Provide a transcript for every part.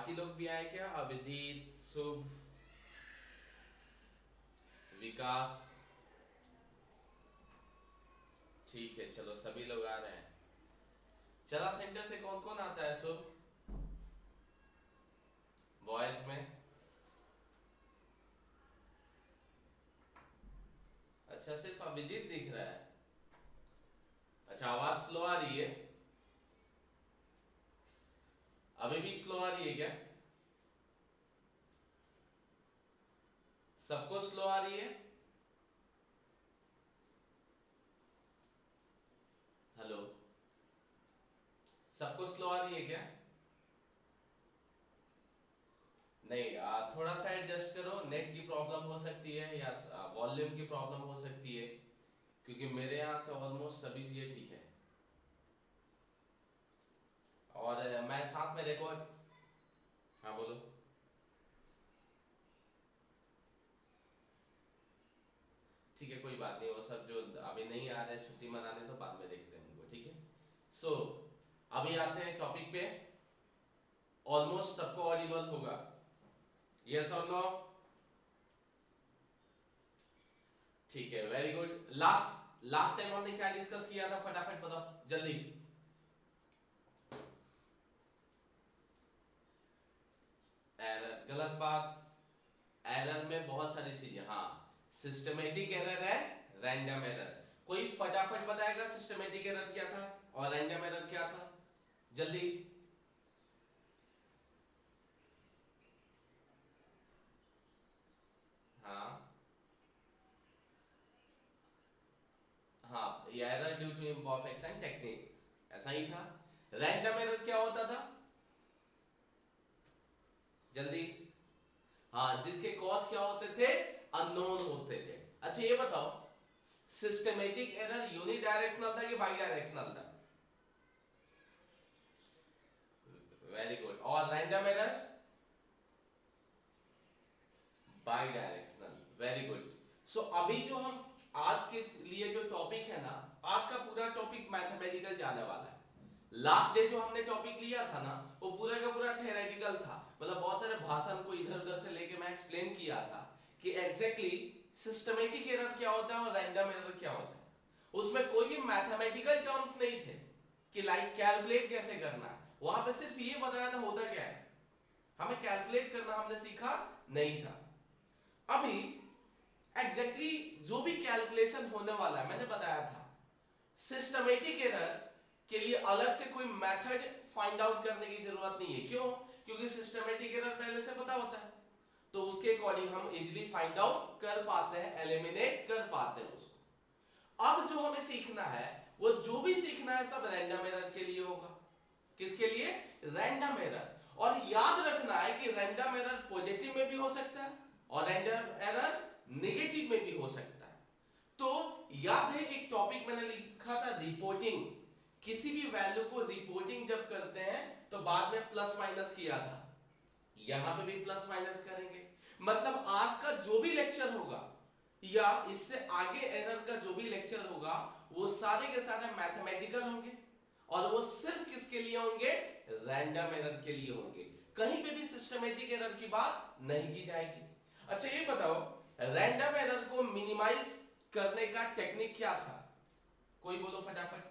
बाकी लोग भी आए क्या? अभिजीत, शुभ, विकास, ठीक है चलो सभी लोग आ रहे हैं। चला सेंटर से कौन कौन आता है शुभ? बॉयज में अच्छा सिर्फ अभिजीत दिख रहा है। अच्छा आवाज स्लो आ रही है? अभी भी स्लो आ रही है क्या? सबको स्लो आ रही है? हेलो, सबको स्लो आ रही है क्या? नहीं थोड़ा सा एडजस्ट करो, नेट की प्रॉब्लम हो सकती है या वॉल्यूम की प्रॉब्लम हो सकती है, क्योंकि मेरे यहाँ से ऑलमोस्ट सभी चीजें ठीक है। और मैं साथ में रिकॉर्ड, हाँ बोलो। ठीक है कोई बात नहीं, वो सब जो अभी नहीं आ रहे छुट्टी मनाने तो बाद में देखते हैं उनको, ठीक है। सो अभी आते हैं टॉपिक पे। ऑलमोस्ट सबको ऑडिबल होगा, यस और नो? ठीक है very good. Last last time हमने क्या डिस्कस किया था, फटाफट बताओ जल्दी। एरर, गलत बात। एरर में बहुत सारी चीजें, हाँ सिस्टमेटिक एरर है, रैंडम एरर। कोई फटाफट बताएगा सिस्टमेटिक एरर क्या था और रैंडम एरर क्या था, जल्दी। हाँ हाँ, error due to imperfection technique, ऐसा ही था। रैंडम एरर क्या होता था, जल्दी। हाँ, जिसके कॉज क्या होते थे, अननोन होते थे। अच्छा ये बताओ, सिस्टमेटिक एरर यूनि डायरेक्शनल था कि बाई डायरेक्शनल था? Very good. और random error bidirectional, very good. So अभी जो हम आज के लिए जो टॉपिक है ना, आज का पूरा टॉपिक मैथमेटिकल जाने वाला है। लास्ट डे जो हमने टॉपिक लिया था ना, वो पूरा का पूरा थ्योरेटिकल था, मतलब बहुत सारे भाषण को इधर उधर से लेके मैं एक्सप्लेन किया था कि एग्जैक्टली सिस्टमेटिक एरर क्या होता है और रैंडम एरर क्या होता है। उसमें कोई भी मैथमेटिकल टर्म्स नहीं थे कि लाइक कैलकुलेट कैसे करना है, वहां पे सिर्फ ये बताया था होता क्या है, हमें कैलकुलेट करना हमने सीखा नहीं था। अभी एग्जैक्टली जो भी कैलकुलेशन होने वाला है, मैंने बताया था सिस्टमेटिक एरर के लिए अलग से कोई मेथड फाइंड आउट करने की जरूरत नहीं है। क्यों? क्योंकि सिस्टमेटिक एरर पहले से पता होता है, तो उसके अकॉर्डिंग हम इजीली फाइंड आउट कर पाते हैं, एलिमिनेट कर पाते हैं उसको। अब जो हमें सीखना है, वो जो भी सीखना है सब रैंडम एरर के लिए होगा। किसके लिए? Random error. और याद रखना है कि रैंडम एरर पॉजिटिव में भी हो सकता है और रैंडम एरर नेगेटिव में भी हो सकता है। तो याद है एक टॉपिक मैंने लिखा था रिपोर्टिंग, किसी भी वैल्यू को रिपोर्टिंग जब करते हैं तो बाद में प्लस माइनस किया था, यहां पे भी प्लस माइनस करेंगे। मतलब आज का जो भी लेक्चर होगा या इससे आगे एरर का जो भी लेक्चर होगा, वो सारे के सारे मैथमेटिकल होंगे और वो सिर्फ किसके लिए होंगे? रैंडम एरर के लिए होंगे। कहीं पे भी सिस्टमेटिक एरर की बात नहीं की जाएगी। अच्छा ये बताओ, रैंडम एरर को मिनिमाइज करने का टेक्निक क्या था, कोई बोलो फटाफट।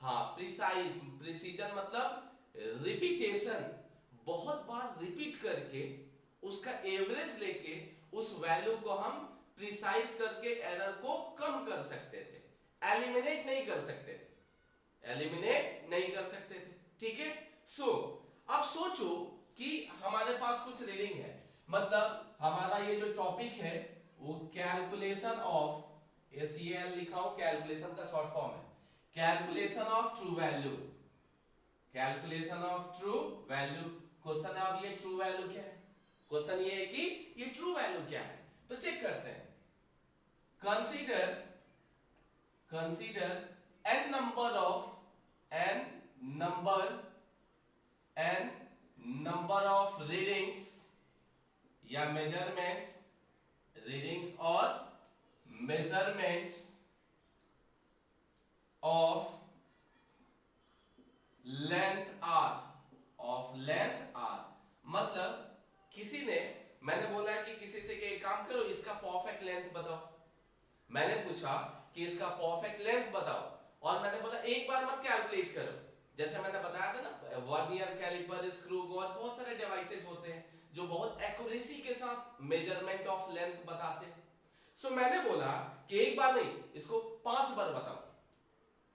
हाँ प्रिसाइज, प्रिसीजन मतलब रिपीटेशन, बहुत बार रिपीट करके उसका एवरेज लेके उस वैल्यू को हम प्रिसाइज करके एरर को कम कर सकते थे, एलिमिनेट नहीं कर सकते थे, एलिमिनेट नहीं कर सकते थे, ठीक है। सो अब सोचो कि हमारे पास कुछ रीडिंग है, मतलब हमारा ये जो टॉपिक है वो कैलकुलेशन ऑफ, एसीएल लिखा हो, कैलकुलेशन का शॉर्ट फॉर्म है, calculation of true value, calculation of true value. Question है अब ये ट्रू वैल्यू क्या है, क्वेश्चन ये है कि ये ट्रू वैल्यू क्या है, तो चेक करते हैं। Consider, consider n number of, n number, n number of readings या measurements, readings और measurements of length कि इसका परफेक्ट लेंथ बताओ, और मैंने बोला एक बार मत कैलकुलेट करो, जैसे मैंने बताया था ना वर्नियर कैलिपर, स्क्रू गॉज, बहुत सारे डिवाइसेस होते हैं जो बहुत एक्यूरेसी के साथ मेजरमेंट ऑफ लेंथ बताते हैं। सो मैंने बोला कि एक बार नहीं, इसको 5 बार बताओ।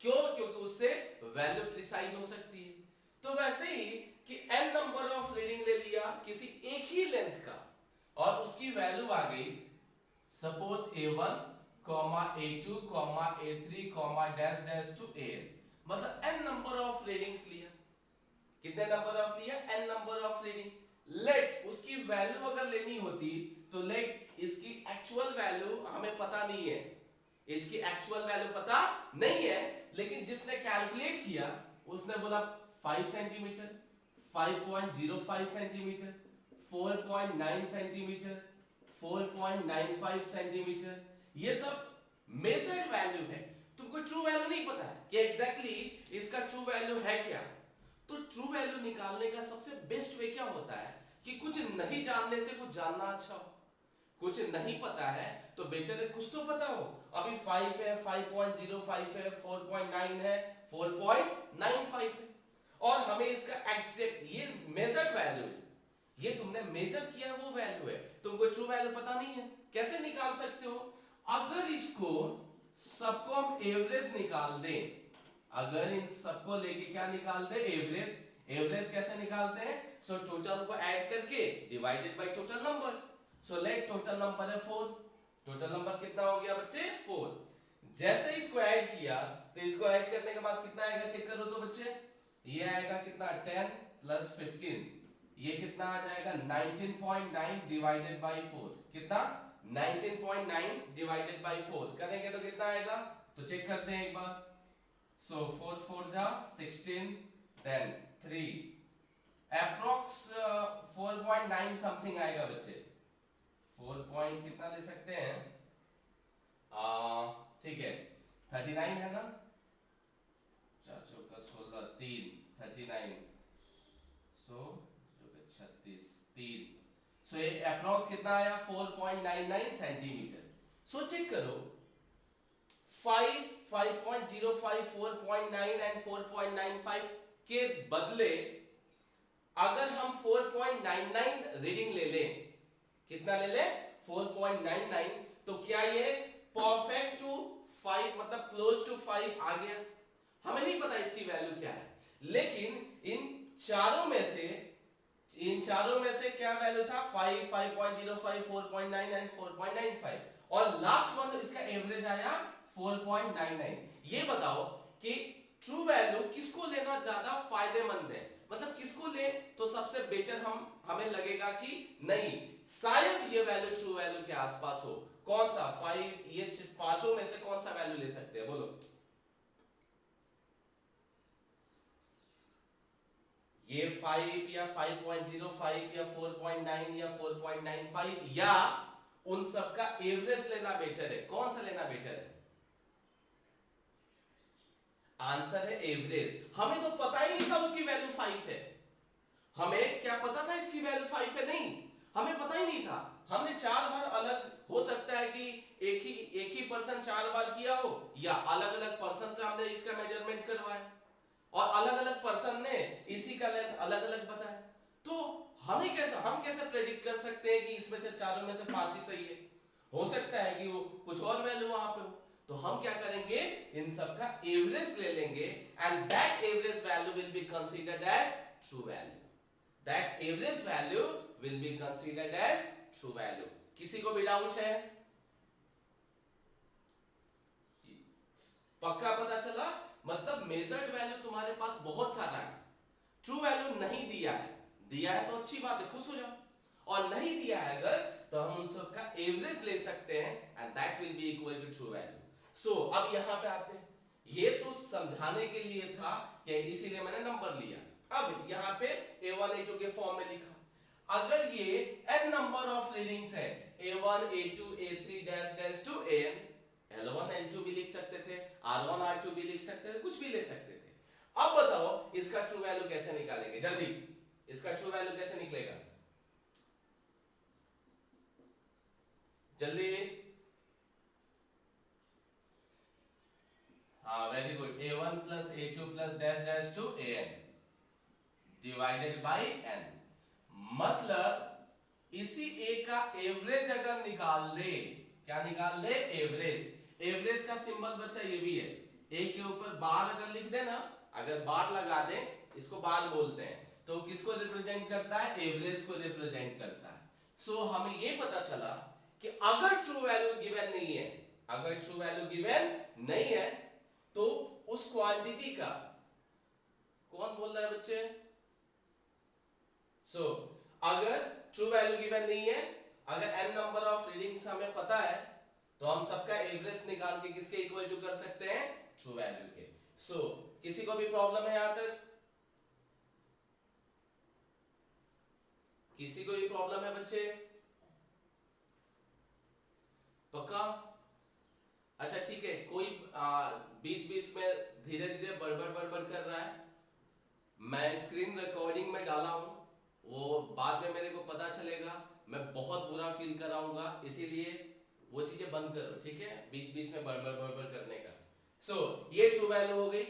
क्यों? क्योंकि उससे वैल्यू प्रिसाइज हो सकती है। तो वैसे ही कि n नंबर ऑफ रीडिंग ले लिया किसी एक ही लेंथ का और उसकी वैल्यू आ गई suppose a1, a2, a3, dash dash to an, मतलब n नंबर ऑफ रीडिंग्स लिया। कितने नंबर ऑफ लिया? n number of reading. Let उसकी वैल्यू अगर लेनी होती तो लेट इसकी एक्चुअल वैल्यू हमें पता नहीं है, इसकी एक्चुअल वैल्यू पता नहीं है, लेकिन जिसने कैलकुलेट किया उसने बोला 5 सेंटीमीटर, 5.05 सेंटीमीटर, 4.9 सेंटीमीटर, 4.95 सेंटीमीटर, ये सब मेजर्ड वैल्यू है। तुमको ट्रू वैल्यू नहीं पता है कि एग्जैक्टली इसका ट्रू वैल्यू है क्या, तो ट्रू वैल्यू निकालने का सबसे बेस्ट वे क्या होता है कि कुछ नहीं जानने से कुछ जानना अच्छा हो। कुछ नहीं पता है तो बेटर है कुछ तो पता हो। अभी 5 है, 5.05 है, 4.9 है, 4.95 है, और हमें इसका एग्जैक्ट ये मेजर्ड वैल्यू है, ये तुमने मेजर किया वो वैल्यू है, तुमको ट्रू वैल्यू पता नहीं है, कैसे निकाल सकते हो? अगर इसको सबको हम एवरेज निकाल दें, अगर इन सबको लेके क्या निकाल दे? एवरेज। एवरेज कैसे निकालते हैं? सो टोटल को ऐड करके divided by total number. So let total number है 4, टोटल नंबर कितना हो गया बच्चे? 4। जैसे इसको ऐड किया तो इसको ऐड करने के बाद कितना आएगा चेक करो तो बच्चे, ये आएगा कितना? 10 प्लस 15, ये कितना आ जाएगा? 19.9 डिवाइडेड बाय 4, कितना? 19.9 डिवाइडेड बाय 4 करेंगे तो कितना आएगा? तो चेक करते हैं एक बार। So 4 4 जा 16, then 3, approx 4.9 समथिंग आएगा बच्चे। 4 पॉइंट कितना ले सकते हैं? ठीक है 39 है ना, 4 चौका 16, 3 39, सो 36 3, सो ये अप्रोक्स कितना आया? 4.99 सेंटीमीटर। सो चेक करो 5, 5.05, 4.9 एंड 4.95 के बदले अगर हम 4.99 रीडिंग ले लें, कितना ले लें? 4.99, तो क्या ये परफेक्ट टू 5 मतलब क्लोज टू 5 आ गया? हमें नहीं पता इसकी वैल्यू क्या है, लेकिन इन चारों में से क्या वैल्यू था? 5, 5.05, 4.9 एंड 4.95, और लास्ट वन इसका एवरेज आया 4.99। ये बताओ कि ट्रू वैल्यू किसको लेना ज्यादा फायदेमंद है, मतलब किसको ले तो सबसे बेटर हमें लगेगा कि नहीं शायद ये वैल्यू ट्रू वैल्यू के आसपास हो। कौन सा? 5, ये पांचों में से कौन सा वैल्यू ले सकते हैं बोलो? ये 5 या 5.05 या 4.9 या 4.95 या उन सब का एवरेज लेना बेटर है? कौन सा लेना बेटर है? आंसर है एवरेज। हमें तो पता ही नहीं था उसकी वैल्यू 5 है, हमें क्या पता था इसकी वैल्यू 5 है? नहीं, हमें पता ही नहीं था। हमने 4 बार अलग, हो सकता है कि एक ही पर्सन 4 बार किया हो, या अलग अलग पर्सन से हमने इसका मेजरमेंट करवाया और अलग अलग पर्सन ने इसी का लेंथ अलग अलग बताया। तो हम कैसे प्रेडिक्ट कर सकते हैं कि इसमें से चारों में से 5 ही सही है? हो सकता है कि वो कुछ और वैल्यू वहां पे हो। तो हम क्या करेंगे? इन सब का एवरेज ले लेंगे and that average value will be considered as true value. That average value will be considered as true value. किसी को भी डाउट है? पक्का पता चला? मतलब मेजर्ड वैल्यू तुम्हारे पास बहुत सारा है, ट्रू वैल्यू नहीं दिया है, दिया है तो अच्छी बात है, खुश हो जाओ, और नहीं दिया है अगर तो हम उन सब का एवरेज ले सकते हैं and that will be equal to true value. So अब यहां पे आते हैं, ये तो समझाने के लिए था कि इसीलिए मैंने नंबर लिया। अब यहां पे a1 a2 के फॉर्म में लिखा, अगर ये n नंबर ऑफ रीडिंग्स है a1 a2 a3 dash dash to an, L1 L2 भी लिख सकते थे, R1 R2 भी लिख सकते थे, कुछ भी ले सकते थे। अब बताओ इसका ट्रू वैल्यू कैसे निकालेंगे? जल्दी, इसका ट्रू वैल्यू कैसे निकलेगा? जल्दी, plus a2 plus dash dash to an divided by n। मतलब इसी a का एवरेज अगर निकाल ले, क्या निकाल ले? एवरेज। एवरेज का सिंबल बच्चा ये भी है, a के ऊपर बार अगर लिख दे ना, अगर बार लगा दे, इसको बार बोलते हैं, तो किसको रिप्रेजेंट करता है? एवरेज को रिप्रेजेंट करता है। सो हमें ये पता चला कि अगर ट्रू वैल्यू गिवन नहीं है, अगर ट्रू वैल्यू गिवन नहीं है तो उस क्वांटिटी का, कौन बोल रहा है बच्चे? अगर ट्रू वैल्यू गिवन नहीं है, अगर n नंबर ऑफ रीडिंग्स हमें पता है, तो हम सबका एवरेज निकाल के किसके इक्वल टू कर सकते हैं? ट्रू वैल्यू के। किसी को भी प्रॉब्लम है यहां तक? किसी को भी प्रॉब्लम है बच्चे? पक्का? अच्छा ठीक है, कोई बीच बीच में धीरे धीरे बड़बड़ कर रहा है, मैं स्क्रीन रिकॉर्डिंग में डाला हूं, वो बाद में मेरे को पता चलेगा, मैं बहुत बुरा फील कराऊंगा, इसीलिए वो चीजें बंद करो, ठीक है? बीच बीच में बड़बड़ करने का। ये ट्रू वैल्यू हो गई।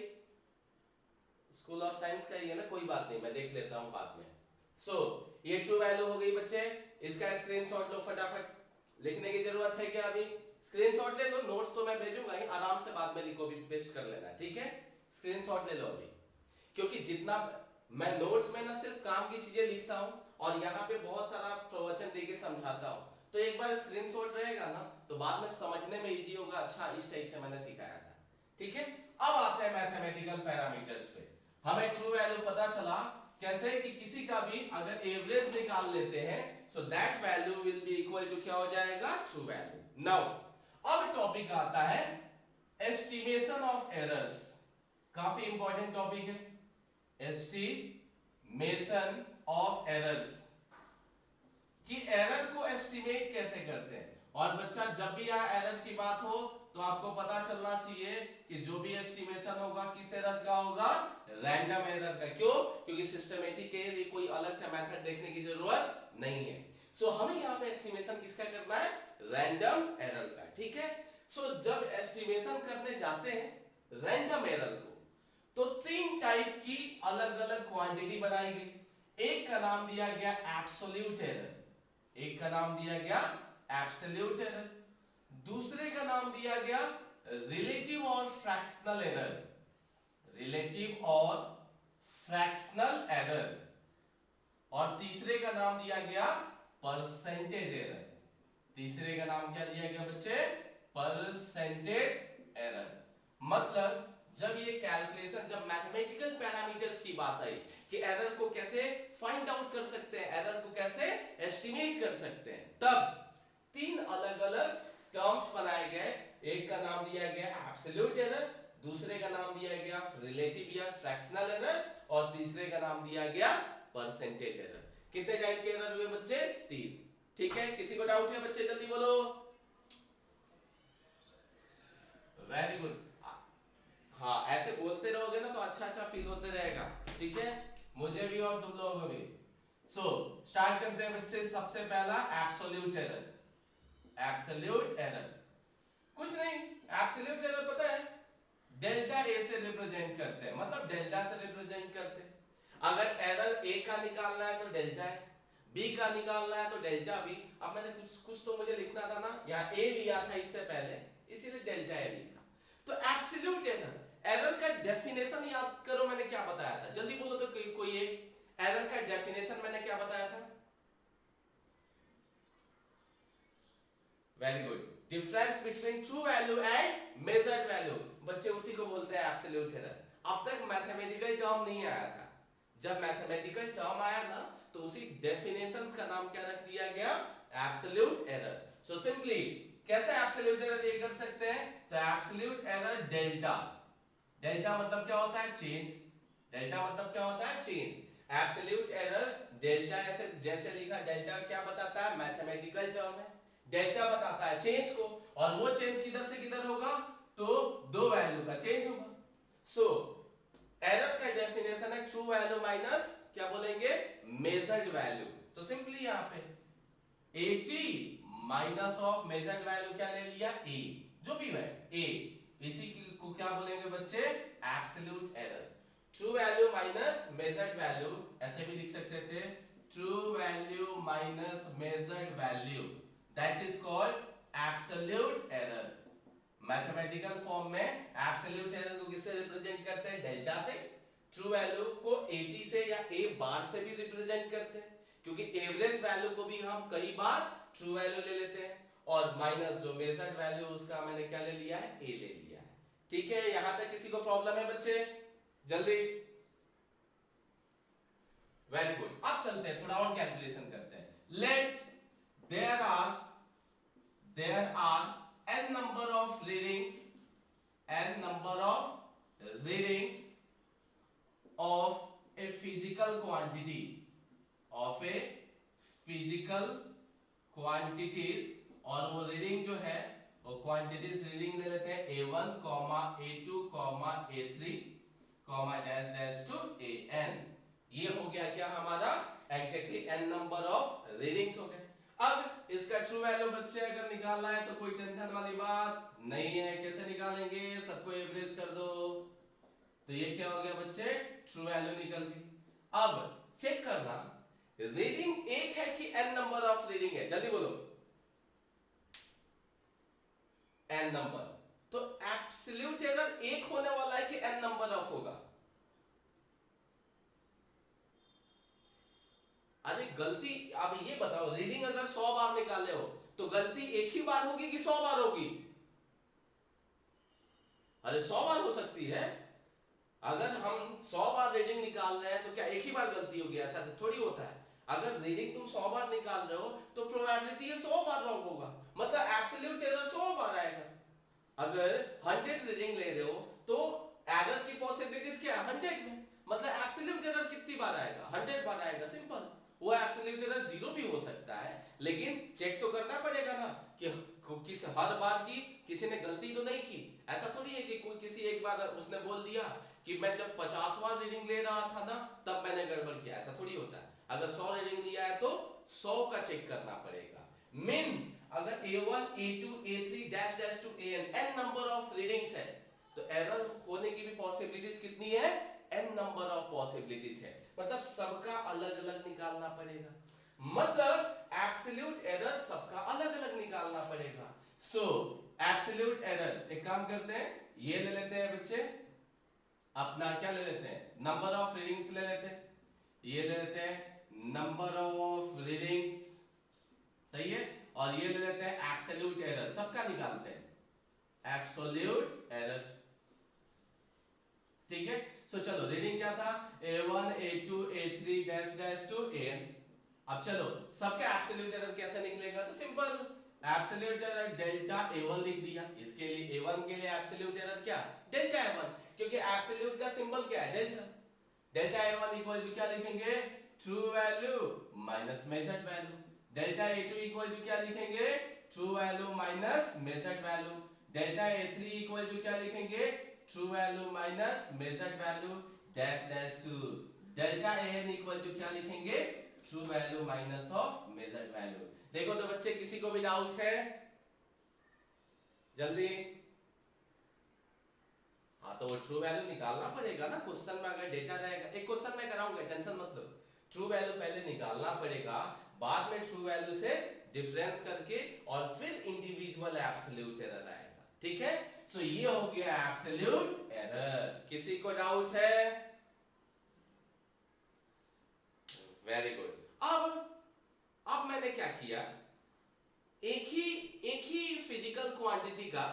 स्कूल ऑफ साइंस का ही है ना, कोई बात नहीं, मैं देख लेता हूं बाद में। ये ट्रू वैल्यू हो गई बच्चे। इसका स्क्रीनशॉट लो फटाफट, लिखने की जरूरत है क्या? अभी स्क्रीनशॉट ले लो, नोट्स तो मैं भेजूंगा ही, आराम से बाद में लिखो, भी पेस्ट कर लेना, ठीक है? स्क्रीनशॉट ले लो अभी, क्योंकि जितना मैं नोट्स में ना सिर्फ काम की चीजें लिखता हूं और यहाँ पे बहुत सारा प्रवचन देके समझाता हूं, तो एक बार स्क्रीनशॉट रहेगा ना तो बाद में समझने में इजी होगा। अच्छा, इस टाइप से मैंने सिखाया था, ठीक है? अब आते हैं मैथमेटिकल पैरामीटर्स पे। हमें ट्रू वैल्यू पता चला कैसे कि किसी का भी अगर एवरेज निकाल लेते हैं, so that value will be equal to क्या हो जाएगा? True value. नाउ अब टॉपिक आता है एस्टिमेशन ऑफ एरर्स। काफी इंपॉर्टेंट टॉपिक है, एस्टिमेशन ऑफ एरर्स, कि एरर को एस्टिमेट कैसे करते हैं। और बच्चा जब भी यहाँ एरर की बात हो तो आपको पता चलना चाहिए कि जो भी एस्टिमेशन होगा किस एरर का होगा? रैंडम एरर का। क्यों? क्योंकि सिस्टमेटिक के लिए कोई अलग से मेथड देखने की जरूरत नहीं है। हमें यहाँ पे एस्टिमेशन किसका करना है? रैंडम एरर का, ठीक है? जब एस्टिमेशन करने जाते हैं रैंडम एरर को, तो तीन टाइप की अलग अलग क्वांटिटी बनाई गई। एक का नाम दिया गया एब्सोल्यूट एरर, एक का नाम दिया गया एब्सोल्यूट एरर, दूसरे का नाम दिया गया रिलेटिव और फ्रैक्शनल एरर, रिलेटिव और फ्रैक्शनल एरर, और तीसरे का नाम दिया गया परसेंटेज एरर। तीसरे का नाम क्या दिया गया बच्चे? Percentage error. मतलब जब ये कैलकुलेशन, जब मैथमेटिकल पैरामीटर्स की बात आई कि एरर को कैसे फाइंड आउट कर सकते हैं, एरर को कैसे एस्टिमेट कर सकते हैं, तब तीन अलग अलग टर्म्स बनाए गए। एक का नाम दिया गया एब्सोल्यूट एरर, दूसरे का नाम दिया गया रिलेटिव या फ्रैक्शनल एरर, और तीसरे का नाम दिया गया परसेंटेज एरर। कितने टाइप के एरर हुए बच्चे? तीन, ठीक है? किसी को डाउट है बच्चे? जल्दी बोलो। Very good. हाँ, ऐसे बोलते रहोगे ना तो अच्छा अच्छा फील होते रहेगा, ठीक है? मुझे भी और तुम लोगों को भी। स्टार्ट करते हैं बच्चे। सबसे पहला एब्सोल्यूट एरर। एब्सोल्यूट एरर कुछ नहीं, एब्सोल्यूट एरर पता है? डेल्टा ए से रिप्रेजेंट करते हैं, मतलब डेल्टा से रिप्रेजेंट करते हैं। अगर एरर ए का निकालना है तो डेल्टा है, बी का निकालना है तो डेल्टा बी। अब मैंने कुछ तो मुझे लिखना था ना, यहाँ ए लिया था इससे पहले, इसीलिए डेल्टा ए लिखा। तो एब्सोल्यूट एरर, एरर का डेफिनेशन याद करो, मैंने क्या बताया था? जल्दी बोलो तो कोई एक एरर का डेफिनेशन मैंने क्या बताया था? Very good, difference between true value and measured value. बच्चे उसी को बोलते हैं एब्सोल्यूट एरर। अब तक मैथमेटिकल टर्म नहीं आया था, जब मैथमेटिकल टर्म आया ना तो उसी डेफिनेशंस का नाम क्या रख दिया गया? Absolute error. सो सिंपली कैसे एब्सोल्यूट एरर ये कर सकते हैं? तो एब्सोल्यूट एरर डेल्टा, डेल्टा मतलब क्या होता है? चेंज। डेल्टा मतलब क्या होता है? चेंज। एब्सोल्यूट एरर डेल्टा, ऐसे जैसे लिखा, डेल्टा क्या बताता है? मैथमेटिकल टर्म है, डेल्टा बताता है चेंज को, और वो चेंज किधर से किधर होगा? तो दो वैल्यू का चेंज होगा। एरर का डेफिनेशन है ट्रू वैल्यू माइनस क्या बोलेंगे? Measured value. तो सिंपली यहाँ पे 80 माइनस ऑफ मेजर्ड वैल्यू क्या ले लिया? ए, जो भी है ए, इसी को क्या बोलेंगे बच्चे? Absolute error. True value minus measured value, ऐसे भी लिख सकते थे, true value minus measured value, that is called absolute error. Mathematical form में एब्सोल्यूट एरर को किससे रिप्रेजेंट करते हैं? डेल्टा से। ट्रू वैल्यू को 80 से या a बार से भी रिप्रेजेंट करते हैं, क्योंकि एवरेज वैल्यू को भी हम कई बार ट्रू वैल्यू ले लेते हैं, और माइनस जो मेजर्ड वैल्यू उसका मैंने क्या ले लिया है? a ले लिया है। ठीक है, यहां तक किसी को प्रॉब्लम है बच्चे? जल्दी, वेरी गुड। अब चलते हैं, थोड़ा और कैलकुलेशन करते हैं। Let there are n number of readings of a physical quantities, और वो रीडिंग जो है वो क्वांटिटीज रीडिंग ले लेते हैं a1, a2, a3, dash dash to an। ये हो गया क्या हमारा? Exactly n number of readings हो गए। अब इसका ट्रू वैल्यू बच्चे अगर निकालना है तो कोई टेंशन वाली बात नहीं है। कैसे निकालेंगे? सबको एवरेज कर दो, तो ये क्या हो गया बच्चे? ट्रू वैल्यू निकल गई। अब चेक करना रीडिंग एक है कि n नंबर ऑफ रीडिंग है? जल्दी बोलो। n नंबर, तो एब्सोल्यूट एरर एक होने वाला है कि n नंबर ऑफ होगा? अरे गलती, अब ये बताओ, रीडिंग अगर 100 बार निकाले हो तो गलती एक ही बार होगी कि 100 बार होगी? अरे 100 बार हो सकती है। अगर हम 100 बार रीडिंग निकाल रहे हैं तो क्या एक ही बार गलती होगी? ऐसा तो थोड़ी होता है। अगर रीडिंग तुम 100 बार निकाल रहे हो तो प्रोबेबिलिटी है 100 बार रॉन्ग होगा, मतलब एब्सोल्यूट एरर 100 बार आएगा। अगर 100 रीडिंग ले रहे हो तो एरर की पॉसिबिलिटीज क्या है? 100 में, मतलब एब्सोल्यूट एरर कितनी बार आएगा? 100 बार आएगा, सिंपल। वो एब्सोल्यूट एरर 0 भी हो सकता है, लेकिन चेक तो करना पड़ेगा ना कि किस हर बार की किसी ने गलती तो नहीं की। ऐसा थोड़ी है कि कोई किसी एक बार उसने बोल दिया कि मैं जब 50वां रीडिंग ले रहा था ना तब मैंने गड़बड़ किया, ऐसा थोड़ी होता है। अगर 100 रीडिंग लिया है तो 100 का चेक करना पड़ेगा। मींस अगर a1, a2, a3 dash dash to an n number of readings है तो एरर होने की भी पॉसिबिलिटीज कितनी है? n नंबर ऑफ पॉसिबिलिटीज है, मतलब सबका अलग अलग निकालना पड़ेगा, मतलब एब्सोल्यूट एरर सबका अलग अलग निकालना पड़ेगा। सो एब्सोल्यूट एरर, एक काम करते हैं, ये ले लेते हैं बच्चे, अपना क्या ले लेते हैं? नंबर ऑफ रीडिंग्स ले लेते हैं। ये ले लेते हैं नंबर ऑफ रीडिंग्स, सही है, और ये ले लेते हैं एब्सोल्यूट एरर, सबका निकालते हैं एब्सोल्यूट एरर। ठीक है, सो चलो रीडिंग क्या था? a1, a2, a3 dash dash to an। अब चलो सबका एब्सोल्यूट एरर कैसे निकलेगा? तो simple, absolute error delta a1 लिख दिया। इसके लिए a1 के लिए एब्सोल्यूट एरर क्या? डेल्टा a1, क्योंकि एब्सोल्यूट का सिंबल क्या है? Delta. Delta a1 equal to क्या लिखेंगे? True value minus measured value. Delta a2 equal to क्या लिखेंगे? True value minus measured value. Delta a3 equal to क्या लिखेंगे? True value minus measured value dash dash to. Delta an equal to क्या लिखेंगे? True value minus of measured value. देखो तो बच्चे, किसी को भी डाउट है? जल्दी। हाँ, तो वो ट्रू वैल्यू निकालना पड़ेगा ना, क्वेश्चन में अगर डेटा रहेगा। एक क्वेश्चन में कराऊंगा, टेंशन मत लो। ट्रू वैल्यू पहले निकालना पड़ेगा, बाद में ट्रू वैल्यू से डिफरेंस करके और फिर इंडिविजुअल एब्सोल्यूट एरर आएगा। ठीक है, सो ये हो गया एब्सोल्यूट एरर। किसी को डाउट है? Very good. अब मैंने क्या किया, एक ही फिजिकल क्वांटिटी का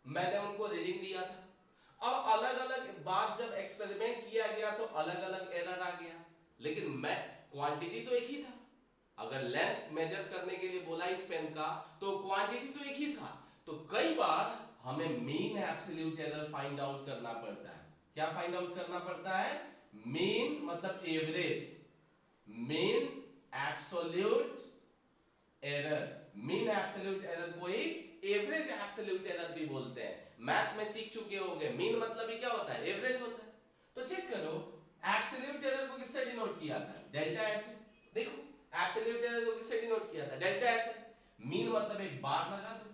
मैंने उनको रीडिंग दिया था। अब अलग अलग बार जब एक्सपेरिमेंट किया गया तो अलग अलग एरर आ गया, लेकिन मैं क्वांटिटी तो एक ही था। अगर लेंथ मेजर करने के लिए बोला इस पेन का तो क्वांटिटी तो एक ही था, तो कई बार हमें mean absolute error find out करना पड़ता है। क्या फाइंड आउट करना पड़ता है? मीन मतलब average, mean absolute error. Mean absolute error को ही एवरेज एब्सोल्यूट एरर भी बोलते हैं। मैथ में सीख चुके होंगे, मीन मतलब ही क्या होता है? एवरेज होता है। तो चेक करो, एब्सोल्यूट एरर को किससे डिनोट किया था? Delta S. देखो एब्सोल्यूट एरर को किससे डिनोट किया था? Delta S. मीन मतलब एक बार लगा दो,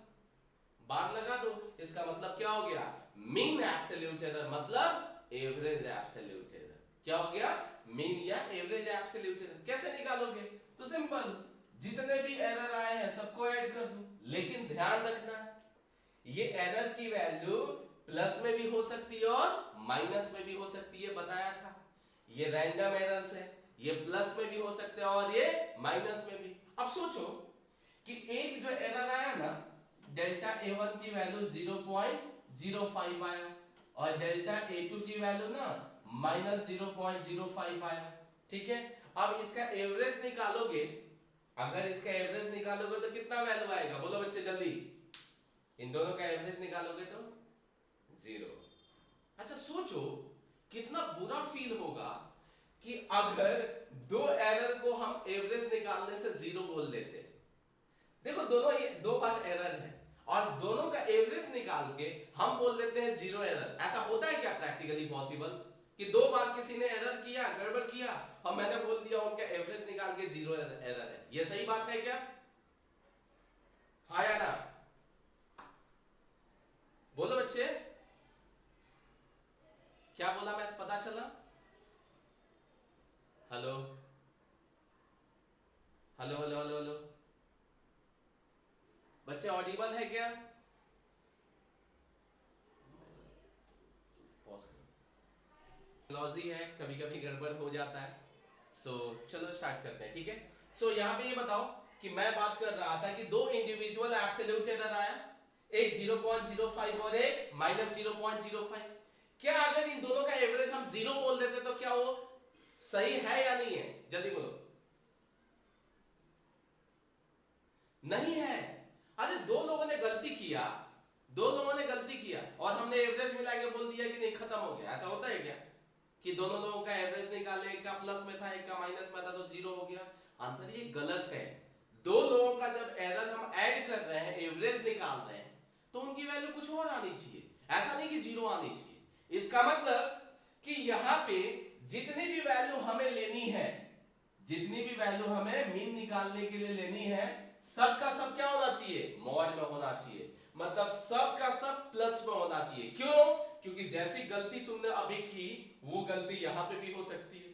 बार लगा दो, इसका मतलब क्या हो गया? मीन एब्सोल्यूट एरर मतलब एवरेज एब्सोल्यूट एरर। क्या हो गया? मीन या एवरेज एब्सोल्यूट एरर। कैसे निकालोगे? तो सिंपल, जितने भी एरर आए हैं सबको ऐड कर दो, लेकिन ध्यान रखना ये एरर की वैल्यू प्लस में भी हो सकती है और माइनस में भी हो सकती है, बताया था। ये रैंडम एरर्स है, ये प्लस में भी हो सकते हैं और ये माइनस में भी। अब सोचो कि एक जो एरर आया ना, डेल्टा A1 की वैल्यू 0.05 आया और डेल्टा A2 की वैल्यू ना -0.05 आया, ठीक है। अब इसका एवरेज निकालोगे, अगर इसका एवरेज निकालोगे तो कितना वैल्यू आएगा? बोलो बच्चे जल्दी, इन दोनों का एवरेज निकालोगे तो 0। अच्छा सोचो कितना बुरा फील होगा कि अगर दो एरर को हम एवरेज निकालने से 0 बोल देते। देखो दोनों ये दो बार एरर है और दोनों का एवरेज निकाल के हम बोल देते हैं 0 एरर। ऐसा होता है क्या प्रैक्टिकली पॉसिबल कि दो बार किसी ने एरर किया, गड़बड़ किया और मैंने बोल दिया उनका एवरेज निकाल के 0 एरर है? ये सही बात है क्या? हाँ या ना? बोलो बच्चे, क्या बोला मैं, पता चला? Hello hello hello hello hello बच्चे, ऑडिबल है क्या? लॉजी है, कभी कभी गड़बड़ हो जाता है। चलो स्टार्ट करते हैं, ठीक है। यहाँ पे ये बताओ कि मैं बात कर रहा था कि दो इंडिविजुअल एब्सोल्यूट एरर आया, एक 0.05 और एक -0.05। क्या अगर इन दोनों का एवरेज हम 0 बोल देते तो क्या वो सही है या नहीं है? जल्दी बोलो। नहीं है। अरे दो लोगों ने गलती किया, और हमने एवरेज मिला के बोल दिया कि नहीं खत्म हो गया। ऐसा होता है क्या कि दोनों लोगों का एवरेज निकाले, एक का प्लस में था एक का माइनस में था तो 0 हो गया? आंसर ये गलत है। दो लोगों का जब एरर हम ऐड कर रहे हैं, एवरेज निकाल रहे हैं, तो उनकी वैल्यू कुछ और आनी चाहिए, ऐसा नहीं कि 0 आनी चाहिए। इसका मतलब कि यहां पे जितनी भी वैल्यू हमें लेनी है, जितनी भी वैल्यू हमें मीन निकालने के लिए लेनी है, सबका सब क्या होना चाहिए? मॉड में होना चाहिए। मतलब सब का सब प्लस में होना चाहिए। क्यों? क्योंकि जैसी गलती तुमने अभी की वो गलती यहां पे भी हो सकती है।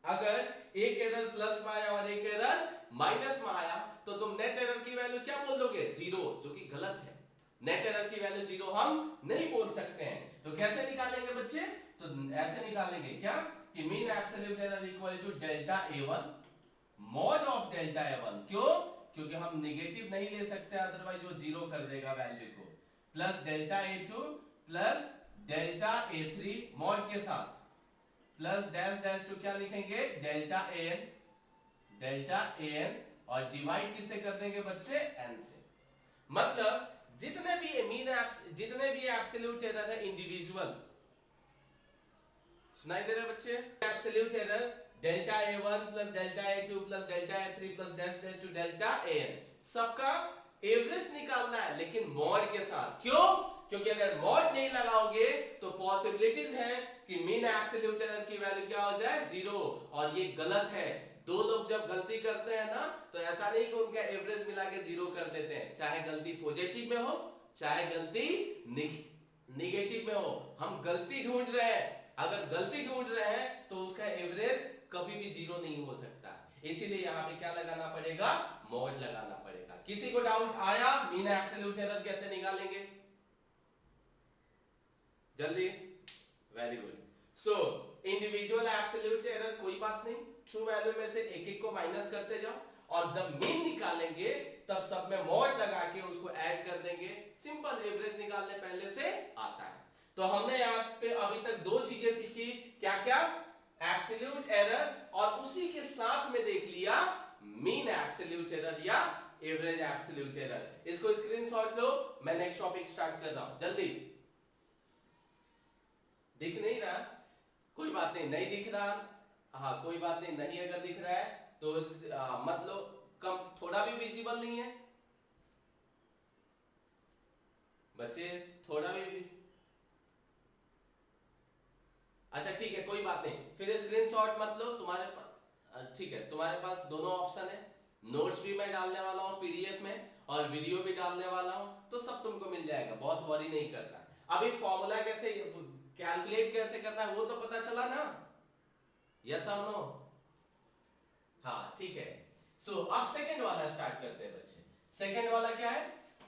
अगर एक एरर प्लस में आया और एक एरर माइनस में आया तो तुम नेट एरर की वैल्यू क्या बोल दोगे? 0, जो कि गलत है। नेट एरर की वैल्यू 0 हम नहीं बोल सकते हैं। तो कैसे निकालेंगे बच्चे? तो ऐसे निकालेंगे क्या कि mean absolute error equal to delta A1 mod of delta A1। क्यों? क्योंकि हम नेगेटिव नहीं ले सकते, अदरवाइज वो 0 कर देगा वैल्यू को, plus delta A2 plus delta A3 mod के साथ प्लस डैश डैश टू क्या लिखेंगे? डेल्टा an और डिवाइड किससे कर देंगे बच्चे? n से। मतलब जितने भी एब्सोल्यूट एरर है इंडिविजुअल, सुनाई दे रहा है बच्चे? Absolute error delta A1 plus delta A2 plus delta A3 plus dash dash to delta an, सबका एवरेज निकालना है लेकिन मॉड के साथ। क्यों? क्योंकि अगर मॉड नहीं लगाओगे तो पॉसिबिलिटीज है कि मीन एब्सोल्यूट एरर की वैल्यू क्या हो जाए? 0, और ये गलत है। दो लोग जब गलती करते हैं ना तो ऐसा नहीं कि उनका एवरेज मिला के 0 कर देते हैं, चाहे गलती पॉजिटिव में हो चाहे गलती निगेटिव में हो। हम गलती ढूंढ रहे हैं, अगर गलती ढूंढ रहे हैं तो उसका एवरेज कभी भी 0 नहीं हो सकता। इसीलिए यहां पे क्या लगाना पड़ेगा? मॉड लगाना पड़ेगा। किसी को डाउट आया मीन एब्सोल्यूट एरर कैसे निकालेंगे? जल्दी, very good. Individual absolute error कोई बात नहीं, ट्रू वैल्यू में से एक एक को माइनस करते जाओ और जब मीन निकालेंगे तब सब में मॉड लगा के उसको ऐड कर देंगे। सिंपल, एवरेज निकालने पहले से आता है। तो हमने यहाँ पे अभी तक दो चीजें सीखी, क्या क्या? एब्सोल्यूट एरर, और उसी के साथ में देख लिया मीन एब्सोल्यूट एरर या एवरेज एब्सोल्यूट एरर। इसको स्क्रीनशॉट लो, मैं नेक्स्ट टॉपिक स्टार्ट कर रहा हूं। जल्दी, दिख नहीं रहा? कोई बात नहीं, नहीं दिख रहा, हाँ कोई बात नहीं, नहीं अगर दिख रहा है तो मतलब कम थोड़ा भी विजिबल नहीं है बच्चे, थोड़ा भी अच्छा ठीक है, कोई बात नहीं, फिर स्क्रीनशॉट मत लो। तुम्हारे पास ठीक है, तुम्हारे पास दोनों ऑप्शन है, नोट्स भी मैं डालने वाला हूँ पीडीएफ में और वीडियो भी डालने वाला हूँ, तो सब तुमको मिल जाएगा, बहुत वरी नहीं करना। अभी फॉर्मूला कैसे कैलकुलेट कैसे करना है वो तो पता चला ना, यस और नो? हाँ ठीक है। सो अब सेकंड वाला स्टार्ट करते हैं बच्चे। सेकंड वाला क्या है?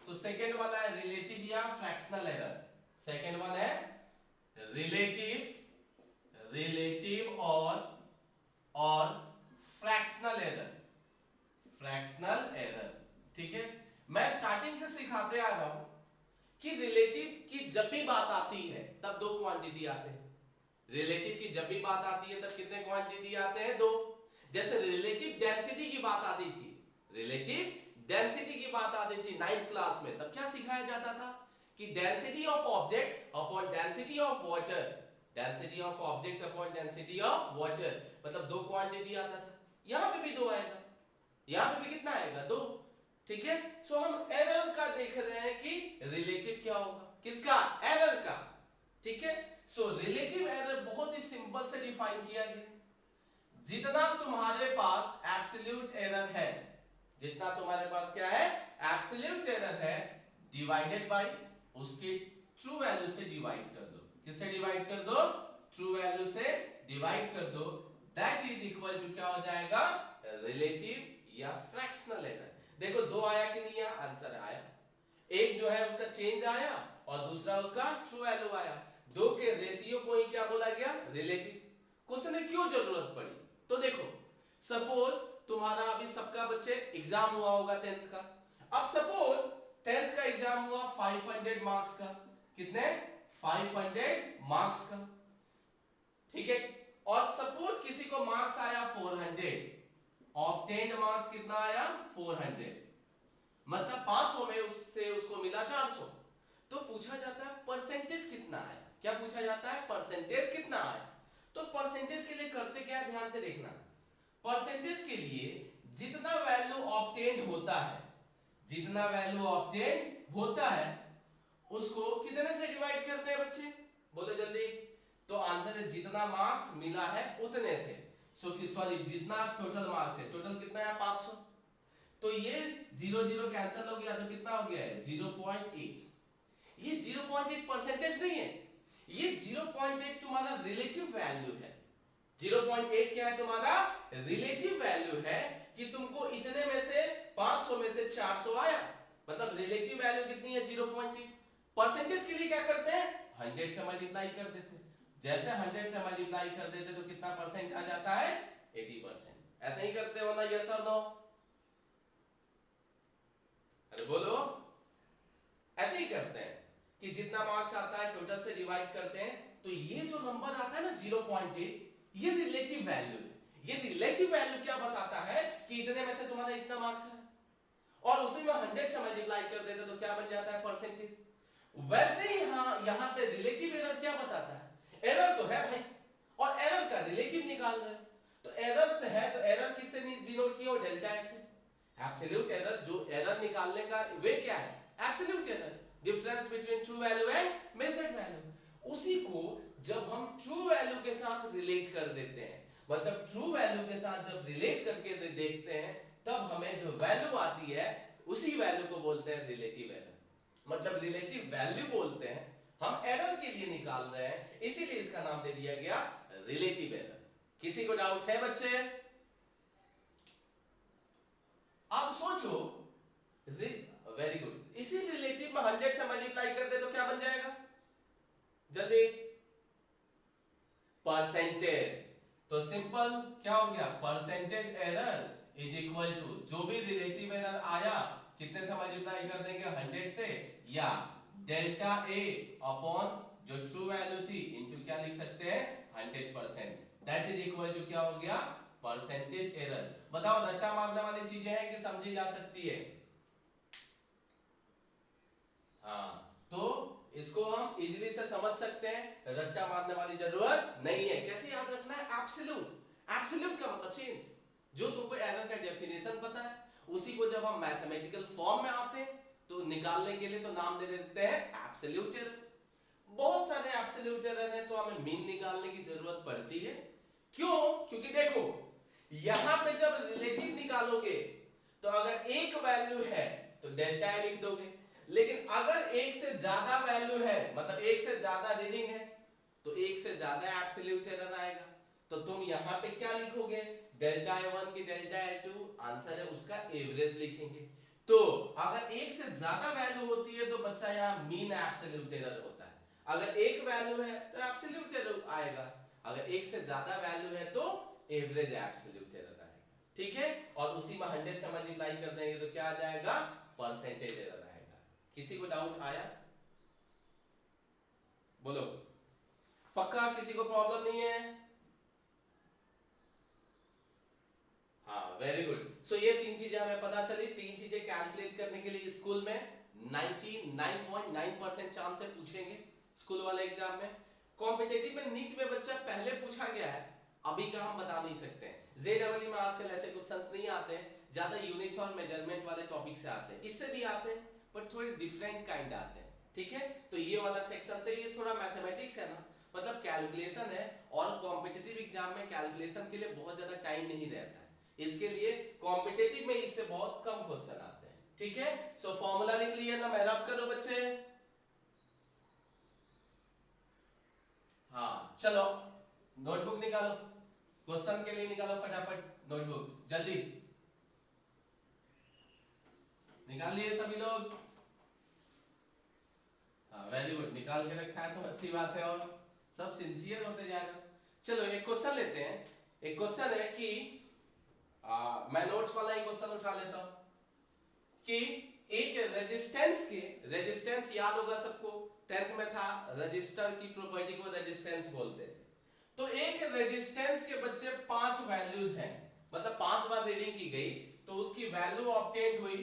तो सेकंड वाला है रिलेटिव या फ्रैक्शनल एरर। सेकंड वन है रिलेटिव और फ्रैक्शनल एरर। फ्रैक्शनल एरर, ठीक है। मैं स्टार्टिंग से सिखाते आ रहा हूं कि रिलेटिव की जब भी बात आती है तब दो क्वांटिटी आते हैं। रिलेटिव की जब भी बात आती है तब कितने क्वांटिटी आते हैं? दो। जैसे रिलेटिव डेंसिटी की बात आती थी, रिलेटिव डेंसिटी की बात आती थी 9th क्लास में, तब क्या सिखाया जाता था कि density of object upon density of water, density of object upon density of water, मतलब दो क्वांटिटी आता था। यहां पे भी दो आएगा, यहां पे भी कितना आएगा? दो, ठीक है। सो हम एरर का देख रहे हैं कि रिलेटिव क्या होगा, किसका? एरर का, ठीक है। सो रिलेटिव एरर बहुत ही सिंपल से डिफाइन किया गया, जितना तुम्हारे पास एब्सोल्यूट एरर है, जितना तुम्हारे पास क्या है? एब्सोल्यूट एरर है, डिवाइडेड बाय उसकी ट्रू वैल्यू से डिवाइड कर दो। किससे डिवाइड कर दो? ट्रू वैल्यू से डिवाइड कर दो। दैट इज इक्वल टू क्या हो जाएगा? रिलेटिव या फ्रैक्शनल एरर। देखो दो आया कि नहीं आया? आंसर आया। एक जो है उसका चेंज आया और दूसरा उसका ट्रू वैल्यू आया। दो के रेशियो को ही क्या बोला गया? रिलेटिव। क्वेश्चन में क्यों जरूरत पड़ी? तो देखो सपोज तुम्हारा अभी सबका बच्चे एग्जाम हुआ होगा 10th का। अब सपोज 10th का एग्जाम हुआ 500 मार्क्स का। कितने? 500 मार्क्स का, ठीक है। और सपोज किसी को मार्क्स आया 400, ऑब्टेन्ड मार्क्स कितना आया? 400, मतलब 500 में उससे उसको मिला 400। तो पूछा जाता है परसेंटेज कितना आया? क्या पूछा जाता है? परसेंटेज कितना आया? तो परसेंटेज के लिए करते क्या? ध्यान से देखना। परसेंटेज के लिए जितना वैल्यू ऑब्टेन्ड होता है, जितना वैल्यू ऑब्टेन्ड होता है उसको कितने से डिवाइड करते हैं बच्चे? बोलो जल्दी। तो आंसर है जितना मार्क्स मिला है उतने से। सॉरी जितना टोटल मार्क्स है, टोटल कितना है? 500। तो ये 0 0 कैंसिल हो गया तो कितना हो गया है? 0.8। ये 0.8 परसेंटेज नहीं है, ये 0.8 तुम्हारा रिलेटिव वैल्यू है। 0.8 क्या है? तुम्हारा रिलेटिव वैल्यू है कि तुमको इतने में से 500 में से 400 आया, मतलब रिलेटिव वैल्यू कितनी है? 0.8। परसेंटेज के लिए क्या करते हैं? 100 से मल्टीप्लाई कर देते हैं। जैसे 100 से मल्टीप्लाई कर देते तो कितना परसेंट आ जाता है? 80%। ऐसे ही करते हो ना? यस और नो? अरे बोलो। ऐसे ही करते हैं कि जितना मार्क्स आता है टोटल से डिवाइड करते हैं। तो ये जो नंबर आता है ना 0.8, ये रिलेटिव वैल्यू है। ये रिलेटिव वैल्यू क्या बताता है कि इतने में से तुम्हारा इतना मार्क्स है, और उसी में 100 से मल्टीप्लाई कर देते तो क्या बन जाता है? परसेंटेज। वैसे ही यहाँ पे रिलेटिव एरर क्या बताता है? एरर तो है भाई, और एरर का रिलेटिव निकाल रहे हैं। तो एरर है तो एरर किससे डिनोट किया? डेल्टा एस से। एब्सोल्यूट एरर, जो एरर निकालने का वे क्या है? Absolute error, difference between true value and measured value. उसी को जब हम ट्रू वैल्यू के साथ रिलेट कर देते हैं, मतलब ट्रू वैल्यू के साथ जब रिलेट करके देखते हैं, तब हमें जो वैल्यू आती है उसी वैल्यू को बोलते हैं रिलेटिव एरर। मतलब रिलेटिव वैल्यू बोलते हैं, हम एरर के लिए निकाल रहे हैं, इसीलिए इसका नाम दे दिया गया रिलेटिव एरर। किसी को डाउट है बच्चे? आप सोचो, वेरी गुड। इसी रिलेटिव में 100 से मल्टीप्लाई कर दे तो क्या बन जाएगा? जल्दी। परसेंटेज। तो सिंपल क्या हो गया? Percentage error is equal to जो भी रिलेटिव एरर आया कितने से मल्टीप्लाई कर देंगे? 100 से, या डेल्टा ए अपॉन जो ट्रू वैल्यू थी इनटू क्या लिख सकते हैं? 100%। दैट इज इक्वल टू क्या हो गया? Percentage error. बताओ रट्टा मारने वाली चीजें हैं कि समझी जा सकती है? हाँ, तो इसको हम इजीली से समझ सकते हैं, रट्टा मारने वाली जरूरत नहीं है। कैसे याद रखना है? एब्सोल्यूट। एब्सोल्यूट का मतलब चेंज। जो तुमको एरर का डेफिनेशन पता है, उसी को जब हम मैथमेटिकल फॉर्म में आते हैं तो निकालने के लिए तो नाम दे देते हैं एब्सोल्यूट एरर। बहुत सारे एब्सोल्यूट एरर है तो हमें मीन निकालने की जरूरत पड़ती है। क्यों? क्योंकि देखो यहां पे जब रिलेटिव निकालोगे तो अगर एक वैल्यू है तो डेल्टा ए लिख दोगे, लेकिन अगर एक से ज्यादा वैल्यू है, मतलब एक से ज्यादा रीडिंग है, तो एक से ज्यादा एब्सोल्यूट एरर आएगा। तो तुम यहाँ पे क्या लिखोगे, डेल्टा A1 की डेल्टा A2 आंसर है उसका एवरेज लिखेंगे। तो अगर एक से ज्यादा वैल्यू होती है तो बच्चा यहाँ मीन एब्सोल्यूट एरर होता है। अगर एक वैल्यू है तो एब्सोल्यूट एरर आएगा, अगर एक से ज्यादा वैल्यू है तो एवरेज एब्सोल्यूट एरर आएगा। ठीक है, और उसी में 100 से मल्टीप्लाई कर देंगे तो क्या आ जाएगा, परसेंटेज एरर आएगा। किसी को डाउट आया, बोलो, पक्का किसी को प्रॉब्लम नहीं है? हाँ, वेरी गुड। सो ये तीन चीजें हमें पता चली। तीन चीजें कैलकुलेट करने के लिए स्कूल में 99.9% चांस से पूछेंगे स्कूल वाले एग्जाम में। कॉम्पिटिटिव में नीट में बच्चा पहले पूछा गया है, अभी का हम बता नहीं सकते हैं। जेडब्ल्यू में आजकल ऐसे क्वेश्चंस नहीं आते हैं, ज्यादा यूनिट्स और मेजरमेंट वाले टॉपिक से आते हैं। इससे भी आते हैं पर थोड़े डिफरेंट काइंड आते हैं। ठीक है, तो ये वाला सेक्शन से ये थोड़ा मैथमेटिक्स है ना, मतलब कैलकुलेशन है, और कॉम्पिटिटिव एग्जाम में कैलकुलेशन के लिए बहुत ज्यादा टाइम नहीं रहता है, इसके लिए कॉम्पिटिटिव में इससे बहुत कम क्वेश्चन आते हैं। ठीक है, सो फॉर्मूला लिख लिया ना, मैं रब करो बच्चे। हाँ चलो, नोटबुक निकालो, क्वेश्चन के लिए निकालो फटाफट नोटबुक, जल्दी निकाल लिए सभी लोग? हाँ वेरी गुड, निकाल के रखा है तो अच्छी बात है, और सब सिंसियर होते जा रहे हो। चलो एक क्वेश्चन लेते हैं। एक क्वेश्चन है कि मैं नोट्स वाला ही क्वेश्चन उठा लेता हूं कि एक रेजिस्टेंस याद होगा सबको, 10th में था, रजिस्टर की प्रॉपर्टी को रेजिस्टेंस बोलते हैं। तो एक रेजिस्टेंस के बच्चे 5 वैल्यूज हैं, मतलब 5 बार रीडिंग की गई, तो उसकी वैल्यू ऑब्टेन्ड हुई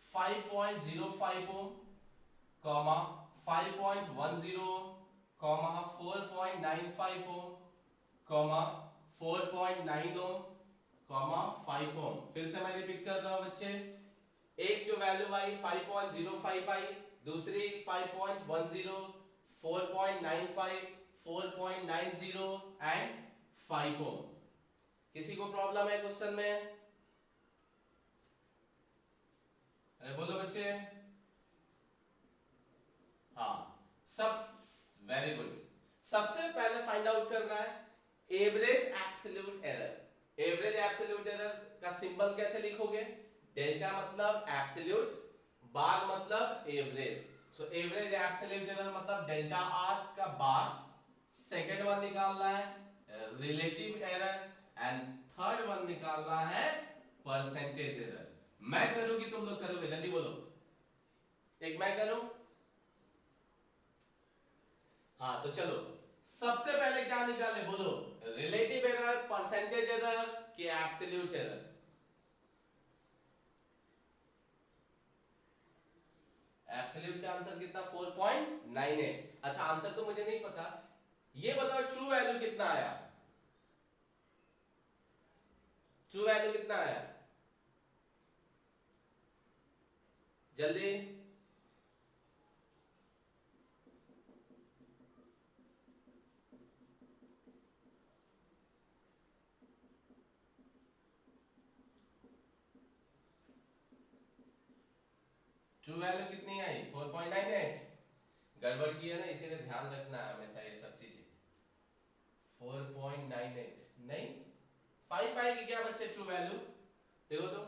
5.05 ओम, 5.10 ओम, 4.95 ओम, 4.9 ओम, 5 ओम। फिर से मैं रिपीट कर रहा हूं बच्चे, एक जो वैल्यू आई 5.05 आई, दूसरी 5.10, 4.95, 4.90 एंड 5 ओम। किसी को प्रॉब्लम है क्वेश्चन में? अरे बोलो बच्चे। हाँ, सब वेरी गुड। सबसे पहले फाइंड आउट करना है average absolute error. Average absolute error का सिंबल कैसे लिखोगे, डेल्टा मतलब एब्सोल्यूट, बार मतलब average. So average absolute error मतलब डेल्टा आर का बार। सेकंड वन निकालना है relative error, and third one निकालना है परसेंटेज एरर। मैं करूंगी तुम लोग करोगे, जल्दी बोलो। एक मैं करूं? हाँ तो चलो, सबसे पहले क्या निकाले बोलो, रिलेटिव एरर, परसेंटेज एरर कि एब्सोल्यूट एरर? एब्सोल्यूट का आंसर कितना, 4.98। अच्छा आंसर तो मुझे नहीं पता, ये बताओ ट्रू वैल्यू कितना आया, ट्रू वैल्यू कितना आया, जल्दी। ट्रू वैल्यू कितनी आई, 4.98। गड़बड़ की है ना, इसीलिए ध्यान रखना है हमेशा ये सब चीजें। 4.98 नहीं, 5 आएगी क्या बच्चे ट्रू वैल्यू? देखो तो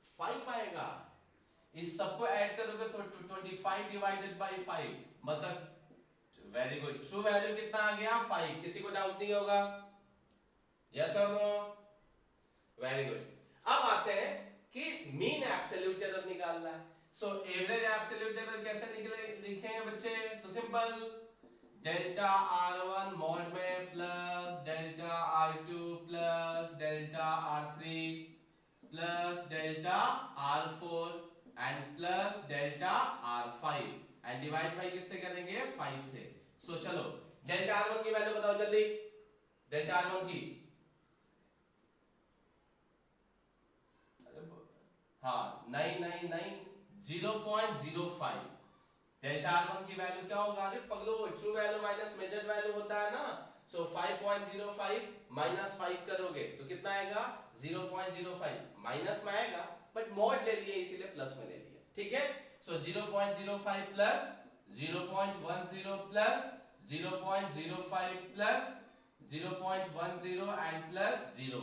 5 आएगा। इस सबको ऐड करोगे तो 25 डिवाइडेड बाई 5, मतलब वेरी गुड, ट्रू वैल्यू कितना आ गया, 5। किसी को डाउट नहीं होगा? यस और नो? Very good. अब आते हैं कि मीन एब्सोल्यूट एरर निकालना है। सो एवरेज एब्सोल्यूट एरर कैसे निकले लिखेंगे बच्चे, तो सिंपल, डेल्टा R1 मॉड में plus delta R2 plus delta R3 plus delta R4 and plus delta R5 and divide by किससे करेंगे, 5 से। सो चलो डेल्टा R1 की वैल्यू बताओ जल्दी, डेल्टा R1 की। हाँ नहीं नहीं नहीं, 0.05। डेल्टा R1 की वैल्यू क्या होगा, अरे पगलो, true value minus measured value होता है ना। सो 5.05 माइनस 5 करोगे तो कितना आएगा, 0.05 माइनस में आएगा, बट मॉड ले लिए इसीलिए प्लस में ले लिया, ठीक है। सो 0.05 plus 0.10 plus 0.05 plus 0.10 and plus 0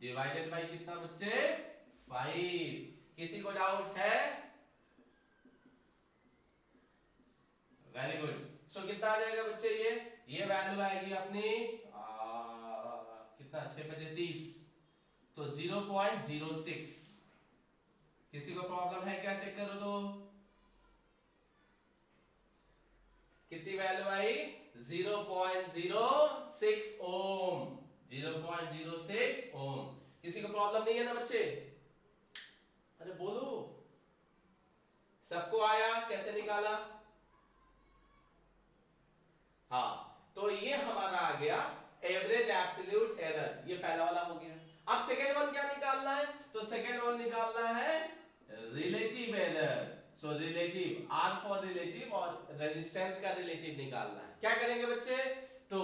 divided by कितना बच्चे 5। किसी को डाउट है? Very good. सो कितना आ जाएगा बच्चे, ये वैल्यू आएगी अपनी कितना 6 बजे 30, तो 0.06। किसी को प्रॉब्लम है क्या? चेक करो तो कितनी वैल्यू आई 0.06 ओम, 0.06 ओम। किसी को प्रॉब्लम नहीं है ना बच्चे? अरे बोलो, सबको आया? कैसे निकाला? हाँ, तो ये हमारा आ गया एवरेज एब्सोल्यूट एरर, ये पहला वाला हो गया। अब सेकेंड वन क्या निकालना है? तो सेकेंड वन निकालना है relative error. So relative, R for relative और रेजिस्टेंस का रिलेटिव निकालना है। क्या करेंगे बच्चे? तो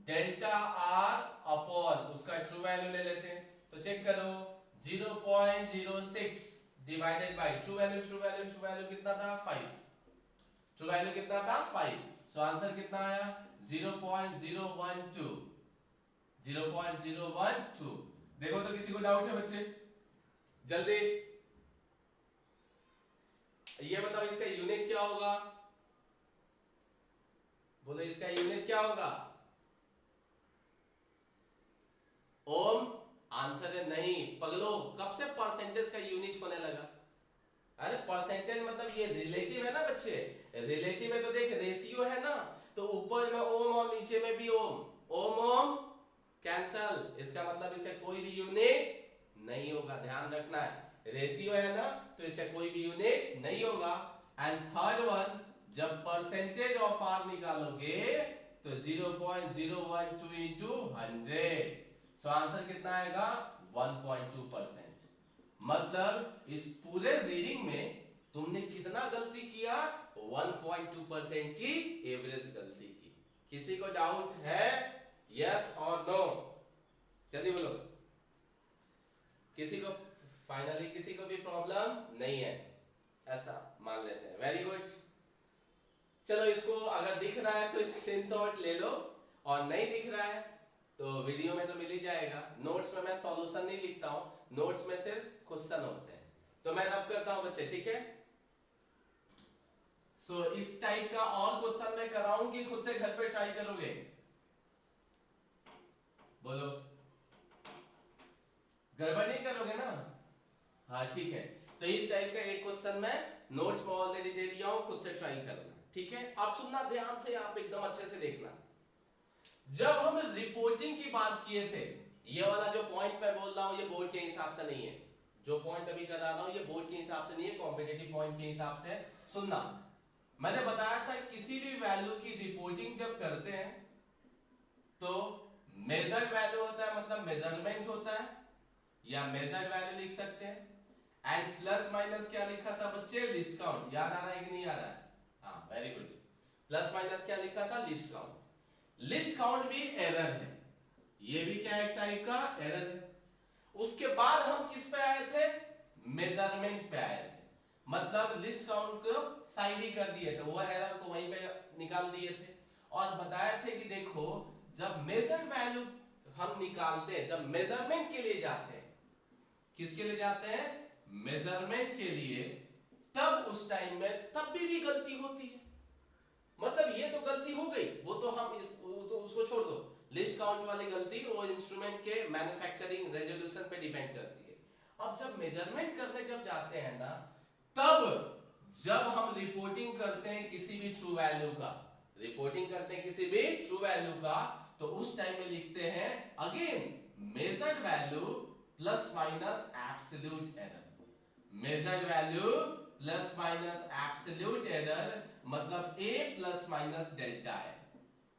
डेल्टा आर अपॉन उसका ट्रू वैल्यू ले लेते हैं। तो चेक करो 0.06 डिवाइडेड बाय ट्रू वैल्यू कितना था 5। ट्रू वैल्यू कितना था 5। सो आंसर कितना आया 0.012। 0.012। देखो तो किसी को डाउट है बच्चे? जल्दी ये बताओ इसका यूनिट क्या होगा? बोलो इसका यूनिट क्या होगा? ओम। आंसर है नहीं पगलो, कब से परसेंटेज का यूनिट होने लगा? अरे परसेंटेज मतलब ये रिलेटिव है ना बच्चे, रिलेटिव है तो देख रेशियो है ना, तो ऊपर में ओम और नीचे में भी ओम, ओम ओम कैंसल, इसका मतलब इसका कोई भी यूनिट नहीं होगा, ध्यान रखना है। रेशियो है ना तो इसका कोई भी यूनिट नहीं होगा। एंड थर्ड वन, जब परसेंटेज ऑफ आर निकालोगे तो 0.012 इंटू 100। सो आंसर कितना आएगा 1.2%। मतलब इस पूरे रीडिंग में तुमने कितना गलती किया? 1.2% की एवरेज गलती की। किसी को डाउट है? यस और नो? जल्दी बोलो। किसी को फाइनली किसी को भी प्रॉब्लम नहीं है ऐसा मान लेते हैं। Very good. चलो इसको अगर दिख रहा है तो स्क्रीनशॉट ले लो, और नहीं दिख रहा है तो वीडियो में तो मिल ही जाएगा। नोट्स में मैं सॉल्यूशन नहीं लिखता हूं, नोट्स में सिर्फ क्वेश्चन होते हैं। तो मैं रब करता हूं बच्चे, ठीक है। सो इस टाइप का और क्वेश्चन मैं कराऊंगी, खुद से घर पे ट्राई करोगे? बोलो, गड़बड़ नहीं करोगे ना? हाँ ठीक है। तो इस टाइप का एक क्वेश्चन मैं नोट्स में ऑलरेडी दे दिया हूं, खुद से ट्राई करना, ठीक है। आप सुनना ध्यान से, आप एकदम अच्छे से देखना। जब हम रिपोर्टिंग की बात किए थे, ये वाला जो पॉइंट मैं बोल रहा हूं ये बोर्ड के हिसाब से नहीं है, जो पॉइंट अभी करा रहा हूं ये बोर्ड के हिसाब से नहीं है, कॉम्पिटिटिव पॉइंट के हिसाब से। सुनना, मैंने बताया था किसी भी वैल्यू की रिपोर्टिंग जब करते हैं तो मेजर्ड वैल्यू होता है, मतलब मेजरमेंट होता है, या मेजर्ड वैल्यू लिख सकते हैं। एंड प्लस माइनस क्या लिखा था बच्चे? List count. याद आ रहा है कि नहीं आ रहा है? हाँ वेरी गुड। प्लस माइनस क्या लिखा था? List count. लिस्ट काउंट भी एरर है, ये भी क्या एक टाइप का एरर है। उसके बाद हम किस पे आए थे? मेजरमेंट पे आए थे, मतलब लिस्ट काउंट को साइड ही कर दिए थे, वो एरर को वहीं पे निकाल दिए थे। और बताए थे कि देखो जब मेजर्ड वैल्यू हम निकालते हैं, जब मेजरमेंट के लिए जाते हैं, किसके लिए जाते हैं? मेजरमेंट के लिए, तब उस टाइम में तब भी गलती होती है। मतलब ये तो गलती हो गई, वो तो हम उसको छोड़ दो, लिस्ट काउंट वाली गलती वो इंस्ट्रूमेंट के मैन्युफैक्चरिंग रेजोल्यूशन पे डिपेंड करती है। अब जब मेजरमेंट करने जब जाते हैं ना, तब जब हम रिपोर्टिंग करते हैं किसी भी ट्रू वैल्यू का, रिपोर्टिंग करते हैं किसी भी ट्रू वैल्यू का, तो उस टाइम में लिखते हैं again measured value plus minus absolute error. Measured value plus minus absolute error, मतलब a प्लस माइनस डेल्टा है।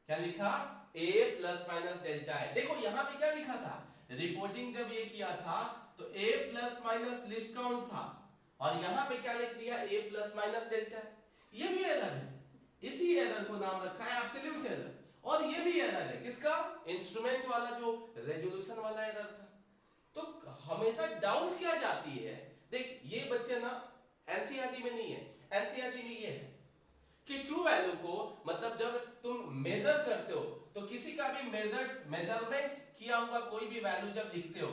क्या लिखा? a प्लस माइनस डेल्टा है। देखो यहां पे क्या लिखा था? रिपोर्टिंग जब ये किया था तो a plus minus list count था, और यहां पे क्या लिख दिया? a प्लस माइनस डेल्टा है। ये भी एरर है, इसी एरर को नाम रखा है एब्सोल्यूट एरर। और ये भी एरर है, किसका? इंस्ट्रूमेंट वाला जो रेजोल्यूशन वाला एरर था। तो हमेशा डाउट क्या जाती है? देख ये बच्चे ना एनसीईआरटी में नहीं है, एनसीईआरटी में ये है कि ट्रू वैल्यू को मतलब जब तुम मेजर करते हो तो किसी का भी मेजरमेंट किया हुआ कोई भी वैल्यू जब लिखते हो,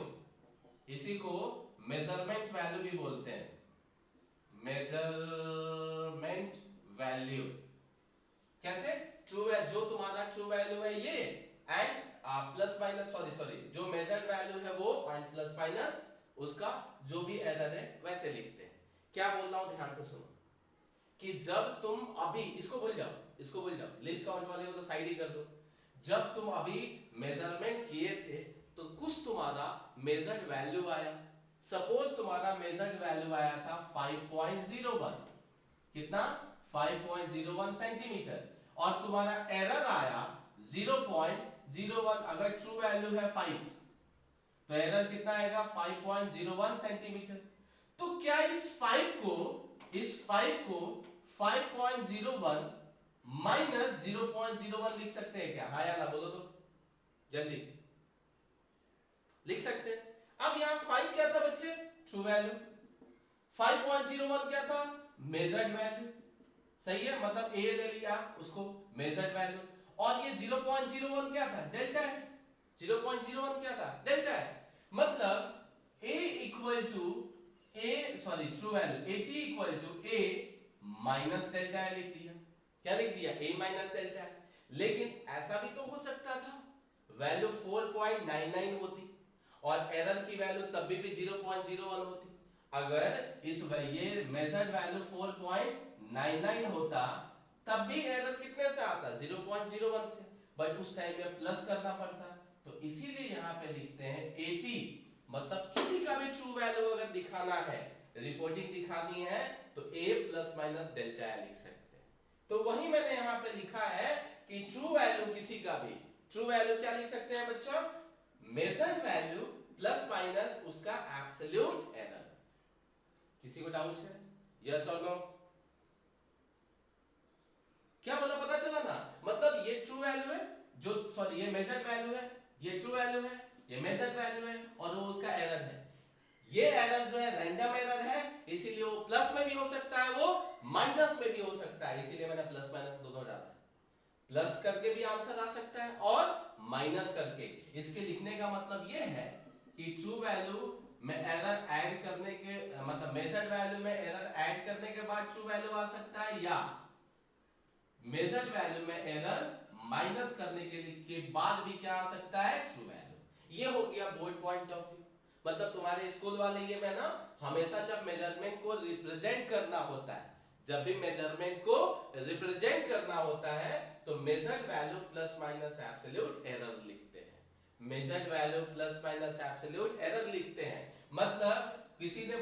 इसी को मेजरमेंट वैल्यू भी बोलते हैं, मेजरमेंट वैल्यू। कैसे? ट्रू है जो तुम्हारा ट्रू वैल्यू है ये, एंड प्लस माइनस सॉरी जो मेजर्ड वैल्यू है वो एंड प्लस माइनस उसका जो भी एरर है वैसे लिखते हैं। क्या बोल रहा हूं ध्यान से सुनो कि जब तुम अभी इसको भूल जाओ, लिस्ट काउंट वाले को तो साइड ही कर दो। जब तुम अभी मेजरमेंट किए थे तो कुछ तुम्हारा मेजर्ड वैल्यू आया, सपोज तुम्हारा मेजर्ड वैल्यू आया था 5.01, कितना 5.01 सेंटीमीटर, और तुम्हारा एरर आया 0.01। अगर ट्रू वैल्यू है 5 तो एरर कितना आएगा 5.01 सेंटीमीटर। तो क्या इस 5 को 5.01 माइनस 0.01 लिख सकते हैं क्या? हाँ या ना बोलो तो जल्दी लिख सकते हैं। अब यहां 5 क्या था बच्चे? True value. 5.01 क्या था? Measured value. सही है, मतलब ए ले लिया उसको मेजर्ड वैल्यू, और ये 0.01 क्या था? डेल्टा है। 0.01 क्या था? डेल्टा है। मतलब a equal to true value at equal to a minus delta है लिख दिया। क्या लिख दिया? a माइनस डेल्टा है। लेकिन ऐसा भी तो हो सकता था वैल्यू 4.99 होती और एरर की वैल्यू तब भी 0.01 होती। अगर इस ये मेजर्ड वैल्यू 4.99 होता तब भी एरर कितने से आता? 0.01 से, बट उस टाइम में प्लस करना पड़ता। तो इसीलिए यहाँ पे लिखते हैं 80, मतलब किसी का भी ट्रू वैल्यू अगर दिखाना है, रिपोर्टिंग दिखानी है तो a प्लस माइनस डेल्टा लिख सकते हैं। तो वही मैंने यहाँ पे लिखा है कि ट्रू वैल्यू किसी का भी ट्रू वैल्यू क्या लिख सकते हैं बच्चों? मेजर्ड वैल्यू प्लस माइनस उसका एब्सोल्यूट एरर। किसी को डाउट है? यस और नो? क्या बोला? पता चला ना? मतलब ये ट्रू वैल्यू है, ये मेजर्ड वैल्यू है, ये ट्रू वैल्यू है, ये मेजर्ड वैल्यू है, और वो उसका एरर है। ये एरर जो है रैंडम एरर है, इसीलिए वो प्लस में भी हो सकता है, वो माइनस में भी हो सकता है, इसीलिए मैंने प्लस माइनस दोनों डाला। प्लस करके भी आंसर आ सकता है और माइनस करके। इसके लिखने का मतलब ये है कि ट्रू वैल्यू में एरर ऐड करने के मतलब मेजर्ड वैल्यू में एरर ऐड करने के बाद ट्रू वैल्यू आ सकता है, या मेजर्ड वैल्यू में एरर माइनस करने के बाद भी क्या आ सकता है? True value. ये हो गया बोर्ड पॉइंट ऑफ व्यू। मतलब तुम्हारे स्कूल वाले ये में ना हमेशा जब मेजरमेंट को रिप्रेजेंट करना होता है, जब भी मेजरमेंट को रिप्रेजेंट करना होता है तो measured value plus minus absolute error लिखते हैं। Measured value plus minus absolute error लिखते हैं। मतलब किसी ने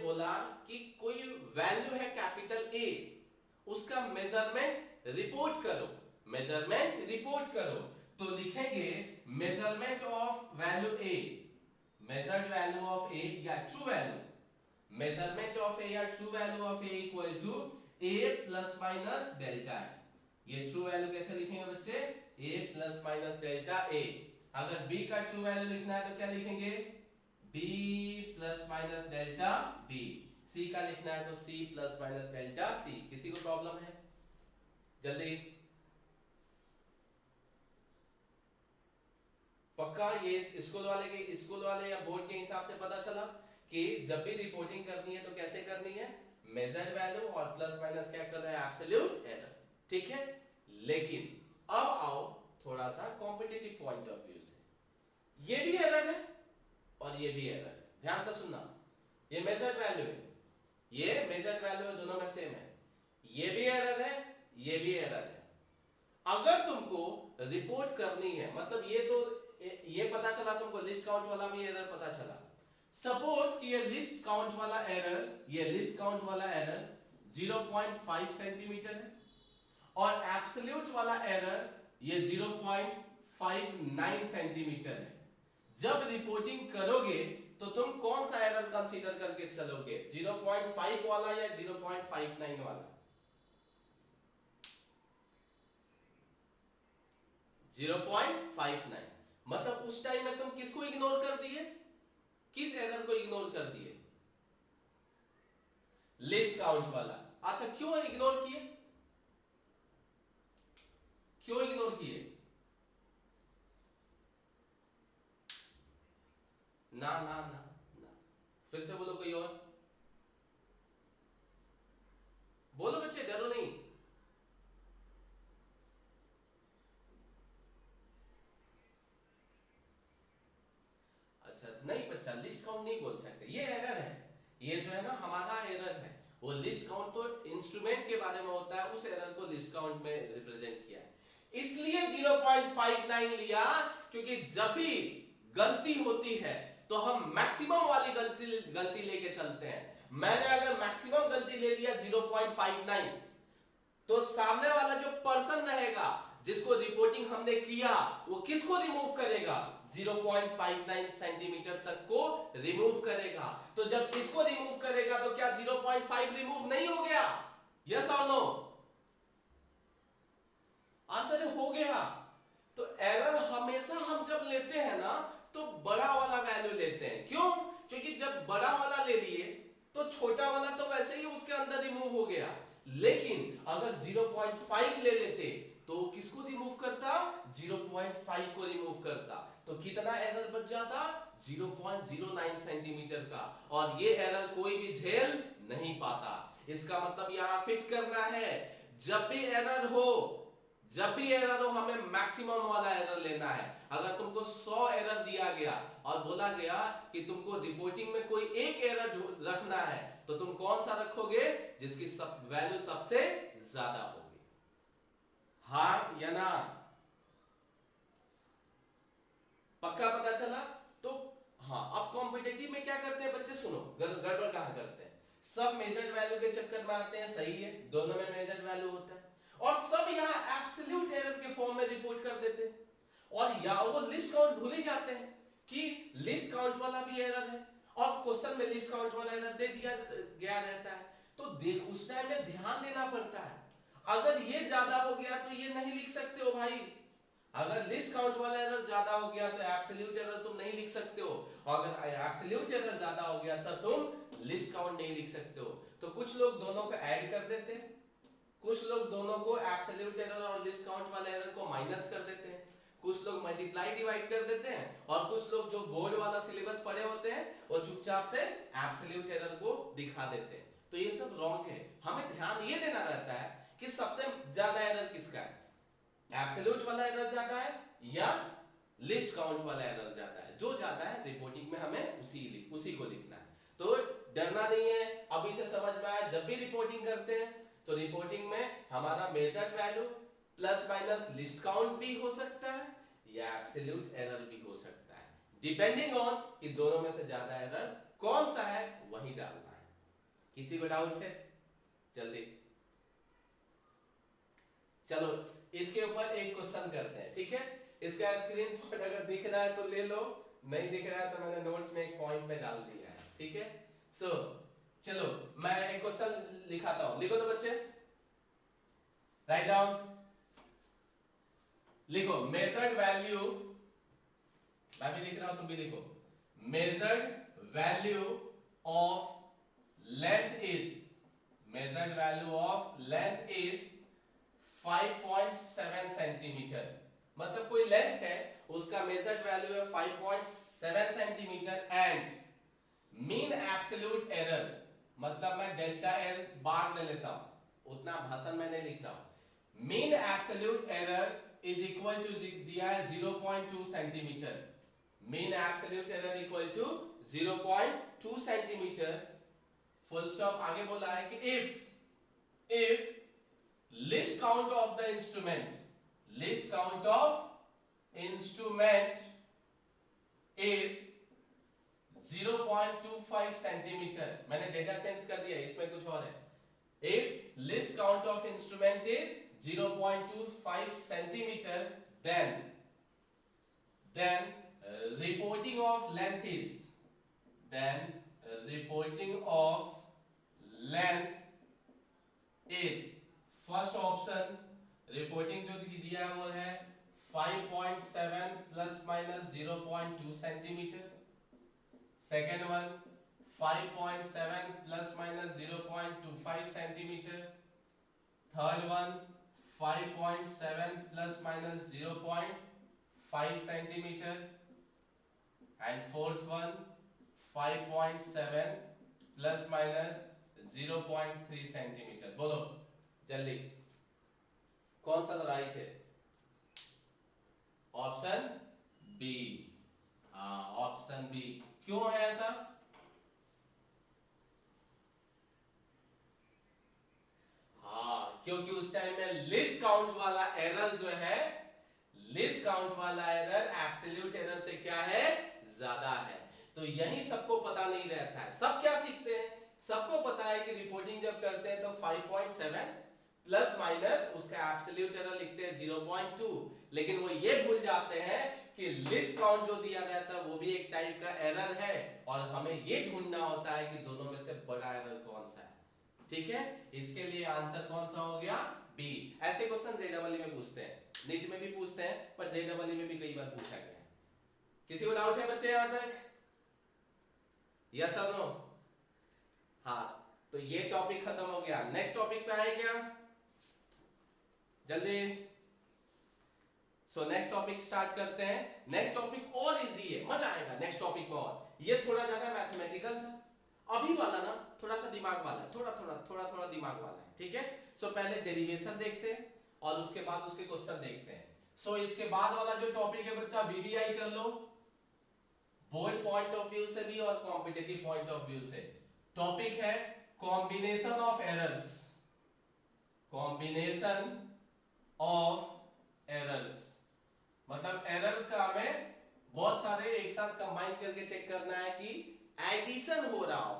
बोला कि कोई वैल्यू है कैपिटल A, उसका मेजरमेंट रिपोर्ट करो, मेजरमेंट रिपोर्ट करो, तो लिखेंगे measurement of value A, measured value of A या true value, measurement of A या true value of A equal to A plus minus delta है। ये ट्रू वैल्यू कैसे लिखेंगे बच्चे? A plus minus delta A। अगर B का true value लिखना है तो क्या लिखेंगे? B plus minus delta B। C का लिखना है तो C plus minus delta C। किसी को प्रॉब्लम है? जल्दी पक्का ये स्कूल वाले या बोर्ड के हिसाब से पता चला कि जब भी रिपोर्टिंग करनी है तो कैसे करनी है? मेजर्ड वैल्यू और प्लस माइनस क्या कर रहे हैं? Absolute error. ठीक है, लेकिन अब आओ थोड़ा सा कॉम्पिटिटिव पॉइंट ऑफ व्यू से। ये भी एरर है और ये भी एरर है, ध्यान से सुनना। ये मेजर्ड वैल्यू है, ये मेजर्ड वैल्यू है, दोनों में सेम है। ये भी एरर है, ये भी एरर है। अगर तुमको रिपोर्ट करनी है, मतलब ये पता चला तुमको लिस्ट काउंट वाला भी एरर पता चला। सपोज कि ये लिस्ट काउंट वाला एरर 0.5 सेंटीमीटर है और एब्सोल्यूट वाला एरर ये 0.59 सेंटीमीटर है। जब रिपोर्टिंग करोगे तो तुम कौन सा एरर कंसीडर करके चलोगे? 0.5 वाला या 0.59 वाला? 0.59। मतलब उस टाइम में तुम किसको इग्नोर कर दिए? किस एरर को इग्नोर कर दिए? लिस्ट काउंट वाला। अच्छा क्यों इग्नोर किए? क्यों इग्नोर किए? ना ना ना ना, फिर से बोलो, कोई और बोलो बच्चे, डरो नहीं। अच्छा नहीं बच्चा, लिस्ट काउंट नहीं बोल सकते, ये एरर है। ये जो है ना हमारा एरर है। वो लिस्ट काउंट तो इंस्ट्रूमेंट के बारे में होता है, उस एरर को लिस्ट काउंट में रिप्रेजेंट किया है। इसलिए 0.59 लिया, क्योंकि जब भी गलती होती है तो हम मैक्सिमम वाली गलती लेके चलते हैं। मैंने अगर मैक्सिमम गलती ले लिया 0.59, तो सामने वाला जो पर्सन रहेगा जिसको रिपोर्टिंग हमने किया, वो किसको रिमूव करेगा? 0.59 सेंटीमीटर तक को रिमूव करेगा। तो जब इसको रिमूव करेगा तो क्या 0.5 रिमूव नहीं हो गया? यस और नो? आंसर हो गया। तो एरर हमेशा हम जब लेते हैं ना तो बड़ा वाला वैल्यू लेते हैं। क्यों? क्योंकि जब बड़ा वाला ले लिए तो छोटा वाला तो वैसे ही उसके अंदर रिमूव हो गया, लेकिन अगर 0.5 ले लेते तो किसको रिमूव करता? 0.5 को रिमूव करता। तो कितना एरर बच जाता? 0.09 सेंटीमीटर का। और ये एरर कोई भी झेल नहीं पाता। इसका मतलब यहां फिट करना है, जब भी एरर हो, हमें मैक्सिमम वाला एरर लेना है। अगर तुमको 100 एरर दिया गया और बोला गया कि तुमको रिपोर्टिंग में कोई एक एरर रखना है, तो तुम कौन सा रखोगे? जिसकी वैल्यू सबसे ज्यादा होगी। हाँ या ना? पक्का पता चला? तो हाँ, अब कॉम्पिटिटिव में क्या करते हैं बच्चे, सुनो गड़बड़ कहां करते हैं। सब मेजर्ड वैल्यू के चक्कर में आते हैं, सही है, दोनों में मेजर्ड वैल्यू होता है, और सब यहाँ एब्सोल्यूट एरर के फॉर्म में रिपोर्ट कर देते हैं। और या वो लिस्ट काउंट भूल ही जाते हैं कि लिस्ट काउंट वाला भी एरर है, और क्वेश्चन में लिस्ट काउंट वाला एरर दे दिया गया रहता है। तो देख उस टाइम में ध्यान देना पड़ता है। अगर ये ज्यादा हो गया तो ये नहीं लिख सकते हो भाई। अगर लिस्ट काउंट वाला एरर ज्यादा हो गया तो एब्सोल्यूट एरर तुम नहीं लिख सकते हो, और अगर एब्सोल्यूट एरर ज्यादा हो गया तो तुम लिस्ट काउंट नहीं लिख सकते हो। तो कुछ लोग दोनों को ऐड कर देते हैं, कुछ लोग दोनों को एब्सोल्यूट एरर और लिस्ट काउंट वाले एरर को माइनस कर देते हैं, कुछ लोग मल्टीप्लाई डिवाइड कर देते हैं, और कुछ लोग जो बोर्ड वाला सिलेबस पढ़े होते हैं वो चुपचाप से एब्सोल्यूट एरर को दिखा देते हैं। तो ये सब रॉन्ग है। हमें ध्यान ये देना रहता है कि सबसे ज्यादा एरर किसका है, एब्सोल्यूट वाला एरर ज्यादा है या लिस्ट काउंट वाला एरर ज्यादा है। जो ज्यादा है रिपोर्टिंग में हमें उसी को लिखना है। तो डरना नहीं है, अभी से समझ में आया। जब भी रिपोर्टिंग करते हैं तो रिपोर्टिंग में हमारा measured value plus minus list count भी हो सकता है या एब्सोल्यूट एरर भी हो सकता है, डिपेंडिंग ऑन कि दोनों में से ज्यादा एरर कौन सा है वही डालना है। किसी को डाउट है? जल्दी चलो इसके ऊपर एक क्वेश्चन करते हैं, ठीक है? इसका स्क्रीनशॉट अगर दिख रहा है तो ले लो, नहीं दिख रहा है तो मैंने नोट्स में एक पॉइंट में डाल दिया है, ठीक है? सो चलो मैं एक क्वेश्चन लिखाता हूं, लिखो तो बच्चे, राइट डाउन, लिखो मेजर्ड वैल्यू, मैं भी लिख रहा हूं तुम भी लिखो, measured value of length is, measured value of length is 5.7 centimetre. मतलब कोई लेंथ है, उसका मेजर्ड वैल्यू है 5.7 centimetre, and mean absolute error, मतलब मैं डेल्टा एल बार ले लेता हूं, उतना भाषण में नहीं लिख रहा हूं। Mean absolute error is equal to दिया है 0.2 centimetre. Mean absolute error equal to 0.2 centimetre, full stop. आगे बोला है कि if list count of the instrument, list count of instrument is 0.25 centimetre, मैंने डेटा चेंज कर दिया, इसमें कुछ और है। if list count of instrument is 0.25 centimetre, then reporting of length is, then reporting of length is, first option reporting जो दिया है वो है 5.7 plus minus 0.2 centimetre. Second one 5.7 plus minus 0.25 centimetre, third one 5.7 plus minus 0.5 centimetre, and fourth one 5.7 plus minus 0.3 centimetre. बोलो जल्दी कौन सा right है? Option B. हाँ ऑप्शन बी। क्यों है ऐसा? हाँ क्योंकि उस टाइम में लिस्ट काउंट वाला एरर जो है, लिस्ट काउंट वाला एरर एब्सोल्यूट एरर से क्या है? ज्यादा है। तो यही सबको पता नहीं रहता है। सब क्या सीखते हैं? सबको पता है कि रिपोर्टिंग जब करते हैं तो 5.7 प्लस माइनस उसका एब्सोल्यूट एरर लिखते हैं 0.2, लेकिन वो ये भूल जाते हैं कि लिस्ट काउंट जो दिया रहता है वो भी एक टाइप का एरर है, और हमें ये ढूंढना होता है कि दोनों में से बड़ा एरर कौन सा है। ठीक है, इसके लिए आंसर कौन सा हो गया? बी। ऐसे क्वेश्चन जेईई में पूछते हैं, नीट में भी पूछते हैं, पर जेईई में भी कई बार पूछा गया है। किसी को डाउट है बच्चे यहां तक? यस और नो? हाँ तो ये टॉपिक खत्म हो गया। नेक्स्ट टॉपिक पे आए क्या? जल्दी। सो नेक्स्ट टॉपिक स्टार्ट करते हैं। नेक्स्ट टॉपिक और इजी है, मजा आएगा नेक्स्ट टॉपिक में। और ये थोड़ा ज्यादा मैथमेटिकल था, अभी वाला ना थोड़ा सा दिमाग वाला है, थोड़ा दिमाग वाला है। ठीक है, सो पहले डेरिवेशन देखते हैं और उसके बाद उसके क्वेश्चन देखते हैं। सो इसके बाद वाला जो टॉपिक है बच्चा वीवीआई कर लो, बोर्ड पॉइंट ऑफ व्यू से भी और कॉम्पिटिटिव पॉइंट ऑफ व्यू से। टॉपिक है combination of errors, combination of errors. मतलब एरर्स का हमें बहुत सारे एक साथ कंबाइन करके चेक करना है कि एडिशन हो रहा हो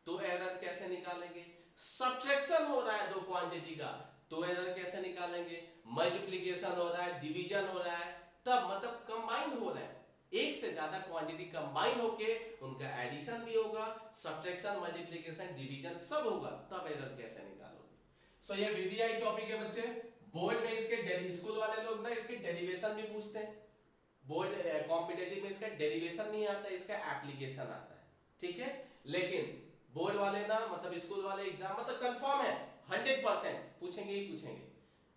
तो एरर कैसे निकालेंगे, सब्ट्रैक्शन हो रहा है दो क्वांटिटी का तो एरर कैसे निकालेंगे, मल्टीप्लिकेशन हो रहा है, डिवीजन हो रहा है, तब मतलब कंबाइन हो रहा है, एक से ज्यादा क्वांटिटी कंबाइन होके उनका एडिशन भी होगा, सब्ट्रैक्शन, मल्टीप्लिकेशन, डिवीजन सब होगा, तब एरर कैसे निकालोगे। सो ये वीवीआई टॉपिक है बच्चे। बोर्ड में इसके स्कूल वाले लोग ना इसके डेरिवेशन भी पूछते हैं, बोर्ड कॉम्पिटिटिव में इसका डेरिवेशन नहीं आता, इसका एप्लीकेशन आता है। ठीक है, लेकिन बोर्ड वाले ना मतलब स्कूल वाले एग्जाम मतलब कंफर्म है 100% पूछेंगे ही पूछेंगे,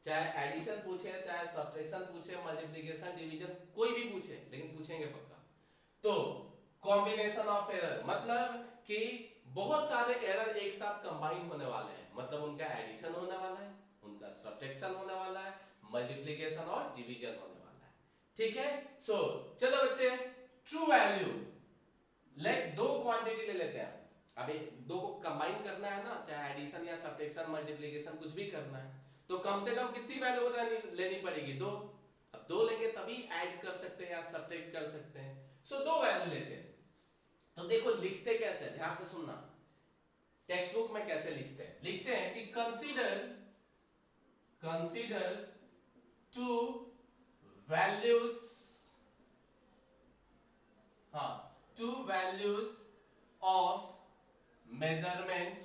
चाहे एडिशन पूछे, चाहे सब्ट्रैक्शन पूछे, मल्टीप्लिकेशन, डिवीजन कोई भी पूछे, लेकिन पूछेंगे पक्का। तो कॉम्बिनेशन ऑफ एरर मतलब कि बहुत सारे एरर एक साथ कंबाइन होने वाले हैं, मतलब उनका एडिशन होने वाला है, उनका सब्ट्रैक्शन होने वाला है, मल्टीप्लिकेशन और डिवीजन होने वाला है। ठीक है, सो चलो बच्चे ट्रू वैल्यू लाइक दो क्वांटिटी ले लेते हैं। अभी दो को कंबाइन करना है ना, चाहे एडिशन या सब्ट्रैक्शन, मल्टीप्लिकेशन कुछ भी करना है, तो कम से कम कितनी वैल्यू लेनी पड़ेगी? दो। अब दो लेंगे तभी ऐड कर सकते हैं या सब्ट्रैक्ट कर सकते हैं। सो दो वैल्यू लेते हैं। तो देखो लिखते कैसे, ध्यान से सुनना, टेक्स्ट बुक में कैसे लिखते हैं? लिखते हैं कि कंसीडर टू वैल्यूज, हाँ two values of measurement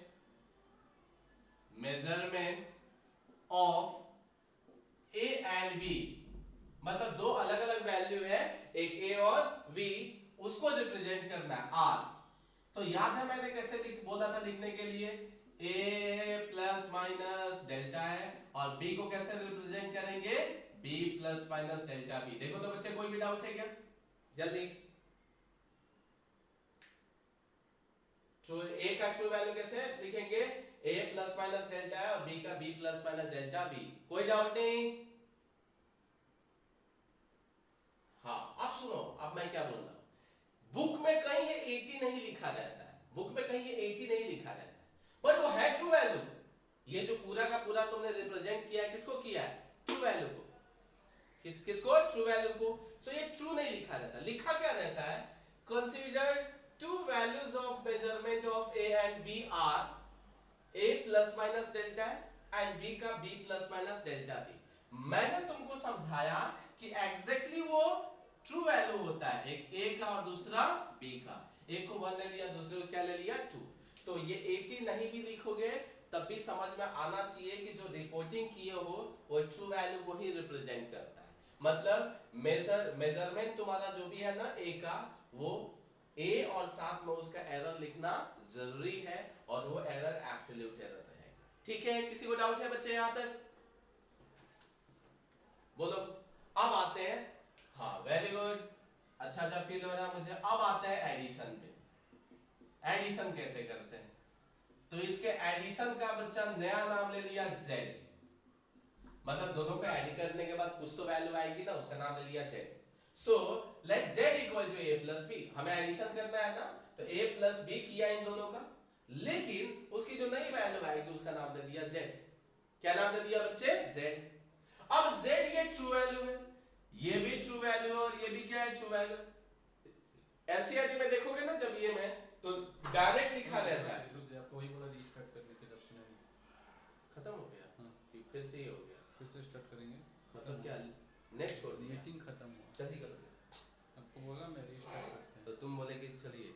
of A and B, मतलब दो अलग अलग वैल्यू है, एक ए और बी, उसको रिप्रेजेंट करना है आर। तो याद है मैंने कैसे बोला था लिखने के लिए, ए प्लस माइनस डेल्टा है और बी को कैसे रिप्रेजेंट करेंगे, B plus minus delta B. देखो तो बच्चे कोई भी डाउट है क्या? जल्दी। तो ए का ट्रू वैल्यू कैसे लिखेंगे, ए प्लस माइनस डेल्टा है और बी का B plus minus delta B, कोई डाउट नहीं? हाँ अब सुनो, अब मैं क्या बोल रहा हूं, बुक में कहीं ये 80 नहीं लिखा रहता है, बुक में कहीं ये 80 नहीं लिखा रहता है, बट वो है ट्रू वैल्यू। ये जो पूरा का पूरा तुमने रिप्रेजेंट किया, किसको किया है? ट्रू वैल्यू को। किसको? ट्रू वैल्यू को। सो ये ट्रू नहीं लिखा रहता, लिखा क्या रहता है, consider two values of measurement of A and B are A plus minus delta and B का B plus minus delta B. मैंने तुमको समझाया कि एग्जैक्टली वो ट्रू वैल्यू होता है, एक ए का और दूसरा बी का, एक को 1 ले लिया, दूसरे को क्या ले लिया 2। तो ये 80 नहीं भी लिखोगे तब भी समझ में आना चाहिए कि जो रिपोर्टिंग किए हो वो ट्रू वैल्यू को ही रिप्रेजेंट करता है। मतलब मेजरमेंट तुम्हारा जो भी है ना ए का, वो ए और साथ में उसका एरर लिखना जरूरी है और वो एरर एब्सोल्यूट एरर रहेगा। ठीक है, किसी को डाउट है बच्चे यहां तक? बोलो। अब आते हैं, हाँ वेरी गुड, अच्छा फील हो रहा है मुझे। अब आते हैं एडिशन पे। एडिशन कैसे करते हैं? तो इसके एडिशन का बच्चा नया नाम ले लिया z, मतलब दोनों को ऐड करने के बाद कुछ तो वैल्यू आएगी ना, उसका नाम ले लिया z। So let z equal to a plus b, हमें एडिशन करना है ना, तो a प्लस b किया इन दोनों का, लेकिन उसकी जो नई वैल्यू आएगी उसका नाम दे दिया z। क्या नाम दे दिया बच्चे? z। अब z ये ट्रू वैल्यू है, ये भी ट्रू वैल्यू और ये भी क्या है? True value. एलसीआरटी में देखोगे ना जब ये में तो डायरेक्ट लिखा रहता है। आपको वही बोला रीस्टार्ट करने के लिए, ऑप्शन है खत्म हो गया। हाँ। फिर से ही हो गया, फिर से स्टार्ट करेंगे। मतलब क्या नेट छोड़ दिया? मीटिंग खत्म हुआ। चलिए करो। आपको बोला मैं रीस्टार्ट करते हैं, तो तुम बोले कि चलिए।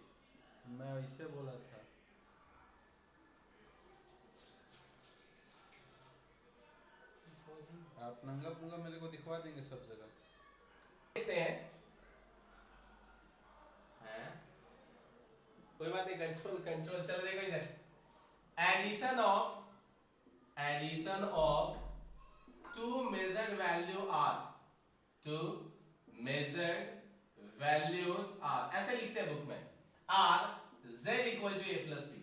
मैं ऐसे बोला था। आप नंगा पुंगा मेरे को दिखवा देंगे सब जगह। देखते हैं, हैं? कोई बात नहीं, कंट्रोल कंट्रोल चल देखो इधर। Addition of two measured value are, two measured values are, ऐसे लिखते हैं बुक में। Are z equal to a plus B,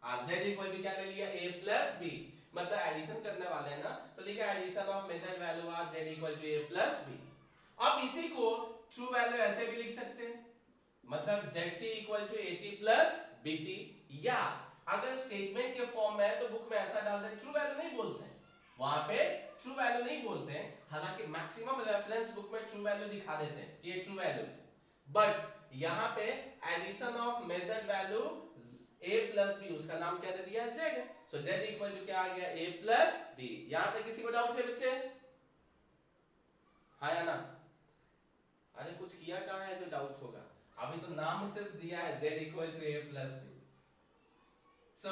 are z equal to क्या ले लिया? a प्लस बी, मतलब एडिशन करने वाले हैं ना, तो लिखा addition of measured value are z equal to a plus B. अब इसी को ट्रू वैल्यू ऐसे भी लिख सकते हैं, मतलब zt equal to at plus bt, या अगर स्टेटमेंट के फॉर्म में है तो बुक में ऐसा डाल दें, ट्रू वैल्यू नहीं बोलते हैं वहां पे, ट्रू वैल्यू नहीं बोलते हैं, हालांकि मैक्सिमम रेफरेंस बुक में ट्रू वैल्यू दिखा देते हैं कि ये ट्रू वैल्यू है, बट यहां पे addition of measured value a plus b, उसका नाम क्या दे दिया? z। So z equal to क्या आ गया? a plus b। यहां तक किसी को डाउट है बच्चे? हाँ या ना? अरे कुछ किया कहां है जो डाउट होगा? अभी तो नाम सिर्फ दिया है z equal to a plus b। So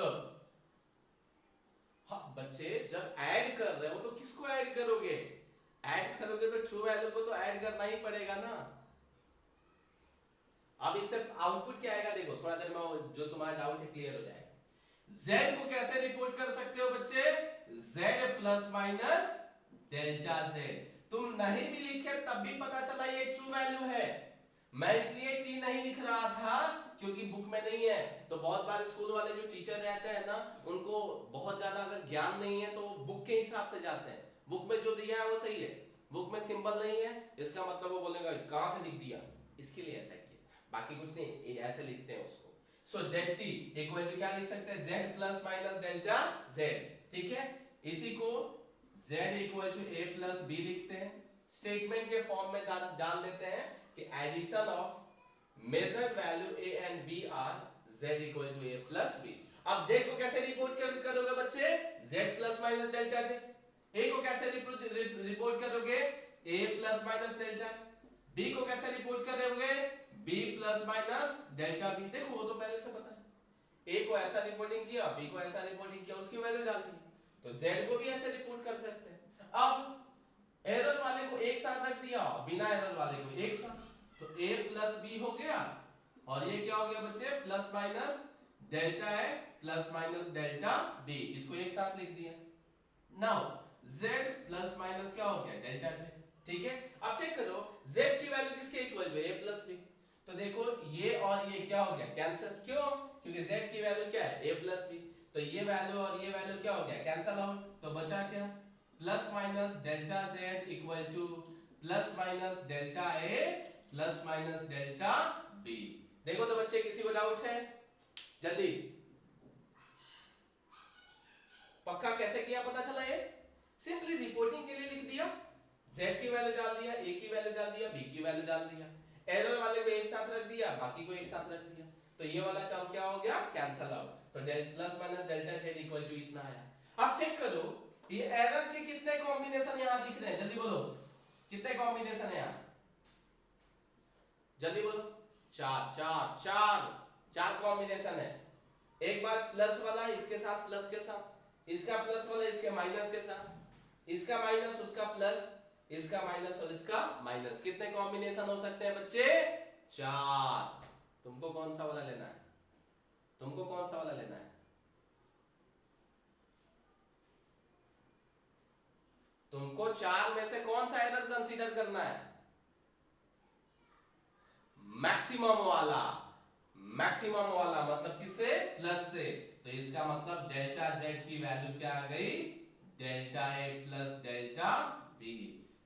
हाँ बच्चे, जब ऐड कर रहे हो तो किसको ऐड करोगे? ऐड करोगे तो ट्रू वैल्यू को तो ऐड करना ही पड़ेगा ना। अब इससे आउटपुट क्या आएगा देखो, थोड़ा देर में जो तुम्हारा डाउट है क्लियर हो जाएगा। z को कैसे रिपोर्ट कर सकते हो बच्चे? z plus minus delta z। तुम नहीं भी लिखे तब भी पता चला ये ट्रू वैल्यू है। मैं इसलिए t नहीं लिख रहा था क्योंकि बुक में नहीं है, तो बहुत बार स्कूल वाले जो टीचर रहते हैं ना, उनको बहुत ज्यादा अगर ज्ञान नहीं है तो बुक के हिसाब से जाते हैं, बुक में जो दिया है वो सही है, बुक में सिंबल नहीं है इसका मतलब वो बोलेगा कहां से लिख दिया, इसके लिए ऐसा किया, बाकी कुछ नहीं, ऐसे लिखते हैं उसको। सो zt इक्वल टू क्या लिख सकते हैं? z plus minus delta z। ठीक है, इसी को z equal to a plus b लिखते हैं, स्टेटमेंट के फॉर्म में डाल देते हैं कि addition of measured value a and b are z equal to a plus b। अब z को कैसे रिपोर्ट करोगे बच्चे? z plus minus delta z। a को कैसे रिपोर्ट करोगे? a plus minus delta. b को कैसे रिपोर्ट करोगे? b plus minus delta b। देखो वो तो पहले से पता है, a को ऐसा रिपोर्टिंग किया, b को ऐसा रिपोर्टिंग किया, उसकी वैल्यू डाल दी, तो z को भी ऐसे रिपोर्ट कर सकते हैं। अब एरर वाले को एक साथ रख दिया, बिना एरर वाले को एक साथ, तो a प्लस b हो गया, और ये क्या हो गया बच्चे? Plus minus delta a plus minus delta b, इसको एक साथ लिख दिया। नाउ z प्लस माइनस क्या हो गया? Delta z। ठीक है, अब चेक करो z की वैल्यू किसके इक्वल है? a plus b। तो देखो ये और ये क्या हो गया? कैंसिल। क्यों? क्योंकि z की वैल्यू क्या है? a plus b। तो ये वैल्यू और ये वैल्यू क्या हो गया? Cancel out. तो बचा क्या? Plus minus delta z equal two plus minus delta a plus minus delta b। देखो तो बच्चे, किसी को डाउट है? जल्दी, पक्का कैसे किया पता चला? ये सिंपली रिपोर्टिंग के लिए लिख दिया, z की वैल्यू डाल दिया, a की वैल्यू डाल दिया, b की वैल्यू डाल दिया, एरर वाले को एक साथ रख दिया, बाकी को एक साथ रख दिया, तो ये वाला टर्म क्या हो गया? Cancel out. तो plus minus delta z equal to इतना आया। अब चेक करो ये एरर के कितने कॉम्बिनेशन यहां दिख रहे हैं? जल्दी बोलो, कितने कॉम्बिनेशन है यहां? जल्दी बोलो। चार कॉम्बिनेशन है। एक बार प्लस वाला इसके साथ, प्लस के साथ, इसका प्लस वाला इसके माइनस के साथ, इसका माइनस उसका प्लस, इसका माइनस और इसका माइनस। कितने कॉम्बिनेशन हो सकते हैं बच्चे? 4। तुमको कौन सा वाला लेना है, तुमको कौन सा वाला लेना है? तुमको चार में से कौन सा एरर कंसीडर करना है? मैक्सिमम वाला, मैक्सिमम वाला मतलब किससे? प्लस से। तो इसका मतलब डेल्टा जेड की वैल्यू क्या आ गई? Delta A plus delta B.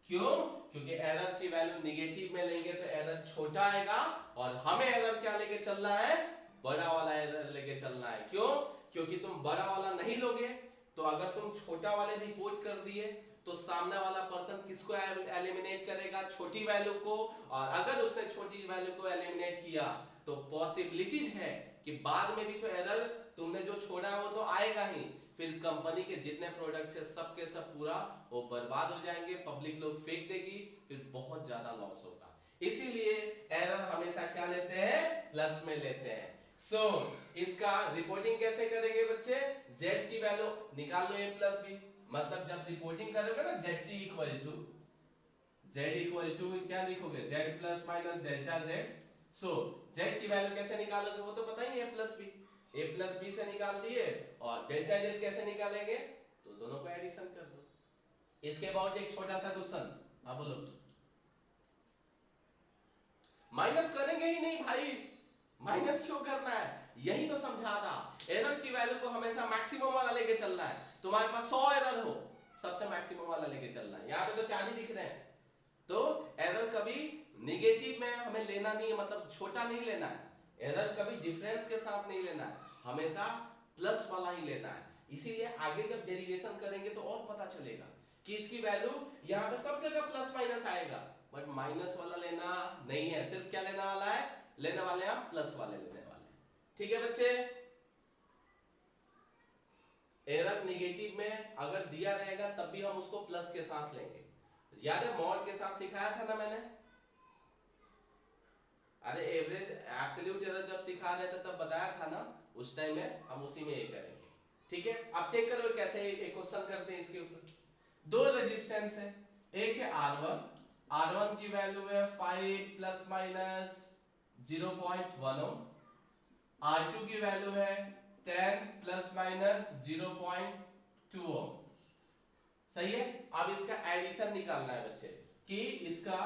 क्यों? क्योंकि एरर की वैल्यू निगेटिव में लेंगे तो एरर छोटा आएगा, और हमें एरर क्या लेके चलना है? बड़ा वाला एरर लेके चलना है। क्यों? क्योंकि तुम बड़ा वाला नहीं लोगे तो अगर तुम छोटा वाले रिपोर्ट कर दिए तो सामने वाला पर्सन किसको एलिमिनेट करेगा? छोटी वैल्यू को। और अगर उसने छोटी वैल्यू को एलिमिनेट किया तो पॉसिबिलिटीज है कि बाद में भी तो एरर तुमने जो छोड़ा है वो तो आएगा ही, फिर कंपनी के जितने प्रोडक्ट है सब के सब पूरा वो बर्बाद हो जाएंगे, पब्लिक लोग फेंक देगी, फिर बहुत ज्यादा लॉस होगा। इसीलिए एरर हमेशा क्या लेते हैं? प्लस में लेते हैं। सो इसका रिपोर्टिंग कैसे करेंगे बच्चे? z की वैल्यू निकाल लो a प्लस बी, मतलब जब रिपोर्टिंग करोगे ना zt इक्वल टू क्या लिखोगे? z plus minus delta z। So z की वैल्यू कैसे निकालोगे वो तो पता ही है, a प्लस बी से निकाल दिए, और डेल्टा z कैसे निकालेंगे? तो दोनों को एडिशन कर दो। इसके बाद एक छोटा सा क्वेश्चन, हाँ बोलो। माइनस करेंगे ही नहीं भाई, माइनस क्यों करना है? यही तो समझा रहा, एरर की वैल्यू को हमेशा मैक्सिमम वाला लेके चलना है। तुम्हारे पास 100 एरर हो, सबसे मैक्सिमम वाला लेके चलना है। यहाँ पे तो 4 ही दिख रहे हैं, तो एरर कभी निगेटिव में हमें लेना नहीं है, मतलब छोटा नहीं लेना है। एरर कभी डिफरेंस के साथ नहीं लेना है, हमेशा प्लस वाला ही लेना है। इसीलिए आगे जब डेरिवेशन करेंगे तो और पता चलेगा कि इसकी वैल्यू यहाँ पे सब जगह प्लस माइनस आएगा, बट माइनस वाला लेना नहीं है, सिर्फ क्या लेने वाला है? लेने वाले हम प्लस वाले लेने वाले हैं। ठीक है बच्चे? एरर निगेटिव में अगर दिया रहेगा तब भी हम उसको प्लस के साथ लेंगे। याद है मॉड के साथ सिखाया था ना मैंने? अरे एवरेज एब्सोल्यूट एरर जब सिखा रहे थे तब बताया था ना, उस टाइम में हम उसी में ये करेंगे। ठीक है, अब चेक करो कैसे एक क्वेश्चन करते हैं। इसके ऊपर दो रेजिस्टेंस है, एक है R1 की वैल्यू है 5 प्लस माइनस 0.1 ओम, R2 की वैल्यू है 10 प्लस माइनस 0.2 ओम। सही है? अब इसका एडिशन निकालना है बच्चे, कि इसका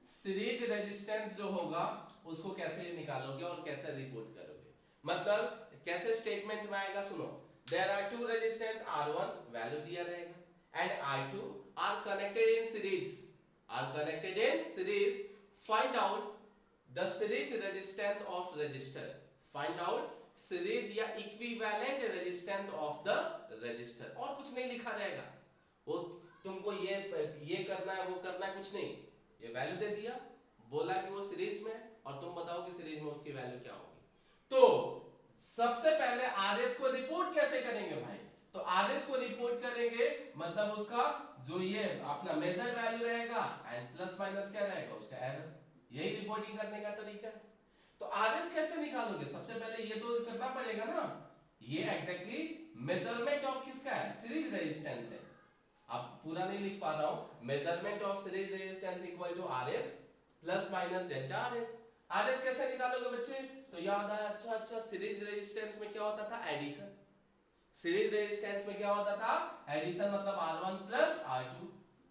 सीरीज रेजिस्टेंस जो होगा उसको कैसे निकालोगे और कैसे रिपोर्ट करोगे, मतलब कैसे स्टेटमेंट में आएगा। सुनो, there are two resistance R1 value दिया रहेगा and R2 are connected in series, find out the series resistance of register, find out series या equivalent resistance of the register. और कुछ नहीं लिखा रहेगा, वो तुमको ये करना है वो करना है, कुछ नहीं, ये वैल्यू दे दिया, बोला कि वो सीरीज में, और तुम बताओ कि सीरीज में उसकी वैल्यू क्या होगी। तो सबसे पहले आरएस को रिपोर्ट कैसे करेंगे भाई? तो आरएस को रिपोर्ट करेंगे मतलब उसका जो ये अपना मेजर वैल्यू रहेगा एंड प्लस माइनस क्या रहेगा उसका एरर, यही रिपोर्टिंग करने का तरीका है। तो आरएस कैसे निकालोगे? सबसे पहले ये तो करना पड़ेगा ना, ये एग्जैक्टली मेजरमेंट ऑफ किसका है? सीरीज रेजिस्टेंस है। अब पूरा नहीं लिख पा रहा हूं, measurement of series resistance equal to RS plus minus delta RS. RS कैसे निकालोगे बच्चे? तो याद आया, अच्छा सीरीज रेजिस्टेंस में क्या होता था? एडिशन। सीरीज रेजिस्टेंस में क्या होता था? एडिशन, मतलब R1 प्लस R2।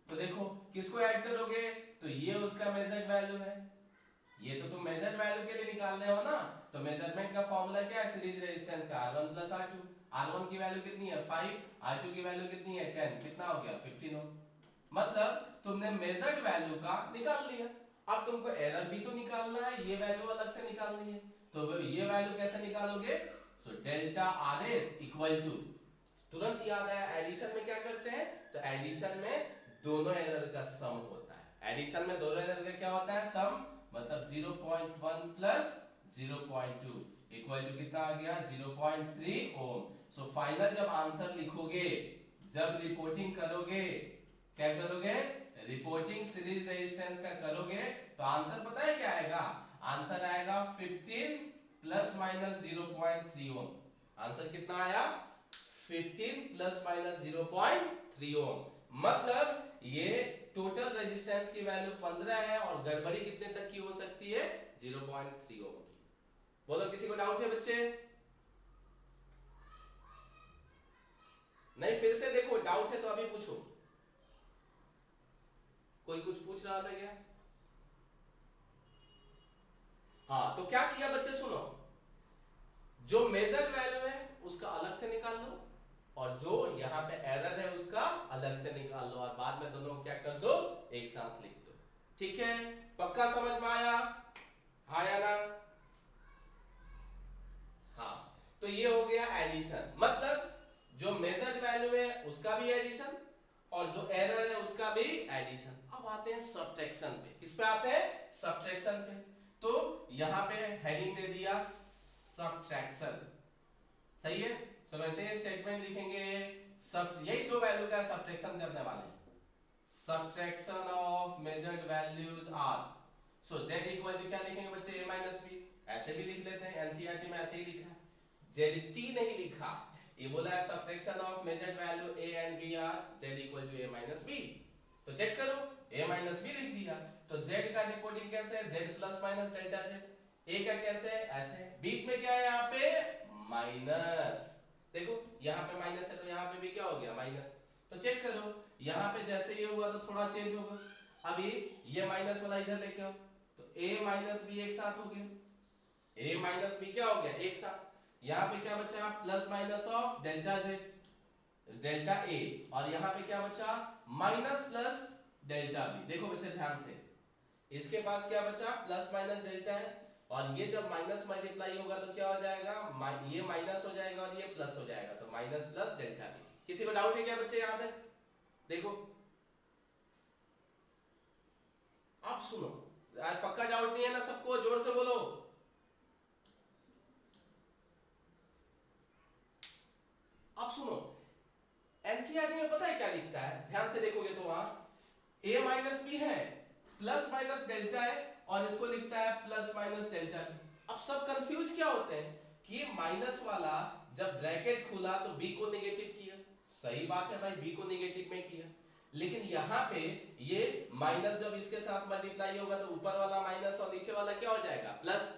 तो देखो किसको ऐड करोगे? तो ये उसका मेजर्ड वैल्यू है, ये तो तुम मेजर्ड वैल्यू के लिए निकाल रहे हो ना, तो मेजरमेंट का फॉर्मूला क्या है सीरीज रेजिस्टेंस का? R1 plus R2। R1 की वैल्यू कितनी है? 5, R2 की वैल्यू कितनी है? 10, कितना हो गया? 15 ओम। मतलब तुमने मेजर्ड वैल्यू का निकाल लिया। अब तुमको एरर भी तो निकालना है, ये वैल्यू अलग से निकालनी है, तो ये वैल्यू कैसे निकालोगे? So delta RS equal to, तुरंत याद आया एडिशन में क्या करते हैं? तो एडिशन में दोनों एरर का सम होता है। एडिशन में दोनों एरर का क्या होता है? सम, मतलब 0.1 प्लस 0.2 इक्वल टू कितना आ गया? 0.3 ओम। सो फाइनल जब आंसर लिखोगे, जब रिपोर्टिंग करोगे, क्या करोगे? रिपोर्टिंग सीरीज रेजिस्टेंस का करोगे तो आंसर पता है क्या आएगा? आंसर आएगा 15 प्लस माइनस 0.3 ओम। आंसर कितना आया? 15 प्लस माइनस 0.3 ओम। मतलब ये टोटल रेजिस्टेंस की वैल्यू 15 है और गड़बड़ी कितने तक की हो सकती है? 0.3 ओम की। बोलो, किसी को डाउट है बच्चे? नहीं, फिर से देखो, डाउट है तो अभी पूछो। कोई कुछ पूछ रहा था क्या? हाँ, तो क्या किया बच्चे, सुनो, जो मेजर्ड वैल्यू है उसका अलग से निकाल लो, और जो यहाँ पे एरर है उसका अलग से निकाल लो, और बाद में दोनों को क्या कर दो, एक साथ लिख दो। ठीक है, पक्का समझ में आया? आया ना? हाँ, तो ये हो गया एडिशन, मतलब जो मेजर्ड वैल्यू है उसका भी एडिशन और जो एरर है उसका भी एडिशन। अब आते हैं सब्ट्रैक्शन पे। किस पे आते हैं? सब्ट्रैक्शन पे। तो यहाँ पे हेडिंग दे दिया सब्ट्रैक्शन, सही है। तो वैसे ये स्टेटमेंट लिखेंगे, सब यही दो वैल्यू का सब्ट्रैक्शन करने वाले हैं, subtraction of measured values are. So z equal to क्या लिखेंगे बच्चे, a माइनस बी। ऐसे भी लिख लेते हैं, एनसीईआरटी में ऐसे ही लिखा है, ZT नहीं लिखा, ये बोला है subtraction of measured value a and b are z equal to a minus b। तो चेक करो, a माइनस b लिख दिया, तो z का रिपोर्टिंग कैसे है, z plus minus delta z। a का कैसे है, ऐसे, बीच में क्या है यहाँ पे, माइनस। देखो यहाँ पे माइनस है तो यहाँ पे भी क्या हो गया, माइनस। तो चेक करो, यहाँ पे जैसे ये हुआ तो थोड़ा चेंज होगा। अभी ये माइनस वाला इधर लेके आओ, तो a माइनस बी एक साथ हो गया, a माइनस बी क्या हो गया, एक साथ। यहाँ पे क्या बचा, plus minus of delta z, delta a, और यहाँ पे क्या बचा, माइनस प्लस डेल्टा b। देखो बच्चे ध्यान से, इसके पास क्या बचा, प्लस माइनस डेल्टा है, और ये जब माइनस मल्टीप्लाई होगा तो क्या हो जाएगा, ये माइनस हो जाएगा और ये प्लस हो जाएगा, तो माइनस प्लस डेल्टा b। किसी को डाउट है क्या बच्चे, यहाँ तक देखो। आप सुनो यार, पक्का डाउट नहीं है ना सबको, जोर से बोलो। आप सुनो, एनसीईआरटी में पता है क्या लिखता है, ध्यान से देखोगे तो वहां a माइनस बी है, प्लस माइनस डेल्टा है, और इसको लिखता है प्लस माइनस डेल्टा बी। अब सब कंफ्यूज क्या होते हैं कि ये माइनस वाला जब ब्रैकेट खुला तो b को नेगेटिव किया, सही बात है भाई, b को नेगेटिव में किया, लेकिन यहाँ पे ये माइनस जब इसके साथ मल्टीप्लाई होगा तो ऊपर वाला माइनस और नीचे वाला क्या हो जाएगा, प्लस।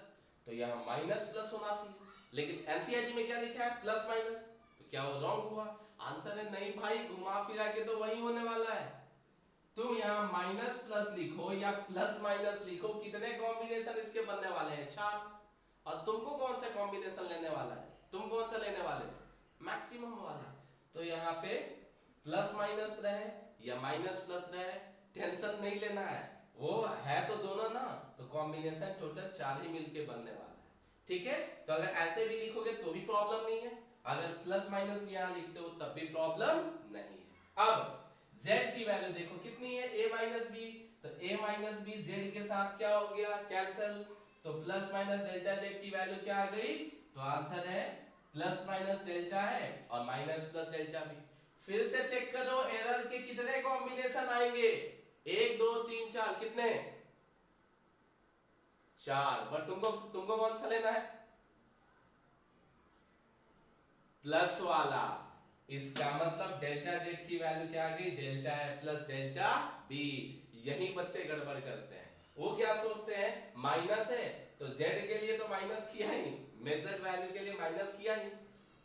तो यहाँ माइनस प्लस होना चाहिए, लेकिन एनसीईआरटी में क्या लिखा है, प्लस माइनस। तो क्या वो रॉन्ग हुआ? आंसर है नहीं भाई, घुमा फिरा के तो वही होने वाला है। तुम यहाँ माइनस प्लस लिखो या प्लस माइनस लिखो, कितने कॉम्बिनेशन इसके बनने वाले हैं, 4। और तुमको कौन सा कॉम्बिनेशन लेने वाला है, तुम कौन सा लेने वाले, मैक्सिमम वाला। तो यहाँ पे प्लस माइनस रहे या माइनस प्लस रहे, टेंशन नहीं लेना है, वो है तो दोनों ना, तो कॉम्बिनेशन टोटल 4 ही मिलके बनने वाला है। ठीक है, तो अगर ऐसे भी लिखोगे तो भी प्रॉब्लम नहीं है, अगर प्लस माइनस भी यहाँ लिखते हो तब भी प्रॉब्लम नहीं है। अब z की वैल्यू देखो कितनी है, a माइनस बी, तो a माइनस बी z के साथ क्या हो गया, कैंसिल, तो प्लस माइनस डेल्टा z की वैल्यू क्या आ गई, तो आंसर है प्लस माइनस डेल्टा है और माइनस प्लस डेल्टा भी। फिर से चेक करो, एरर के कितने कॉम्बिनेशन आएंगे, 1 2 3 4, कितने, 4। पर तुमको तुमको कौन सा लेना है, प्लस वाला। इसका मतलब डेल्टा z की वैल्यू क्या आ गई, डेल्टा है प्लस डेल्टा b। यही बच्चे गड़बड़ करते हैं, वो क्या सोचते हैं माइनस है तो z के लिए तो माइनस किया ही, मेजर्ड वैल्यू के लिए माइनस किया ही,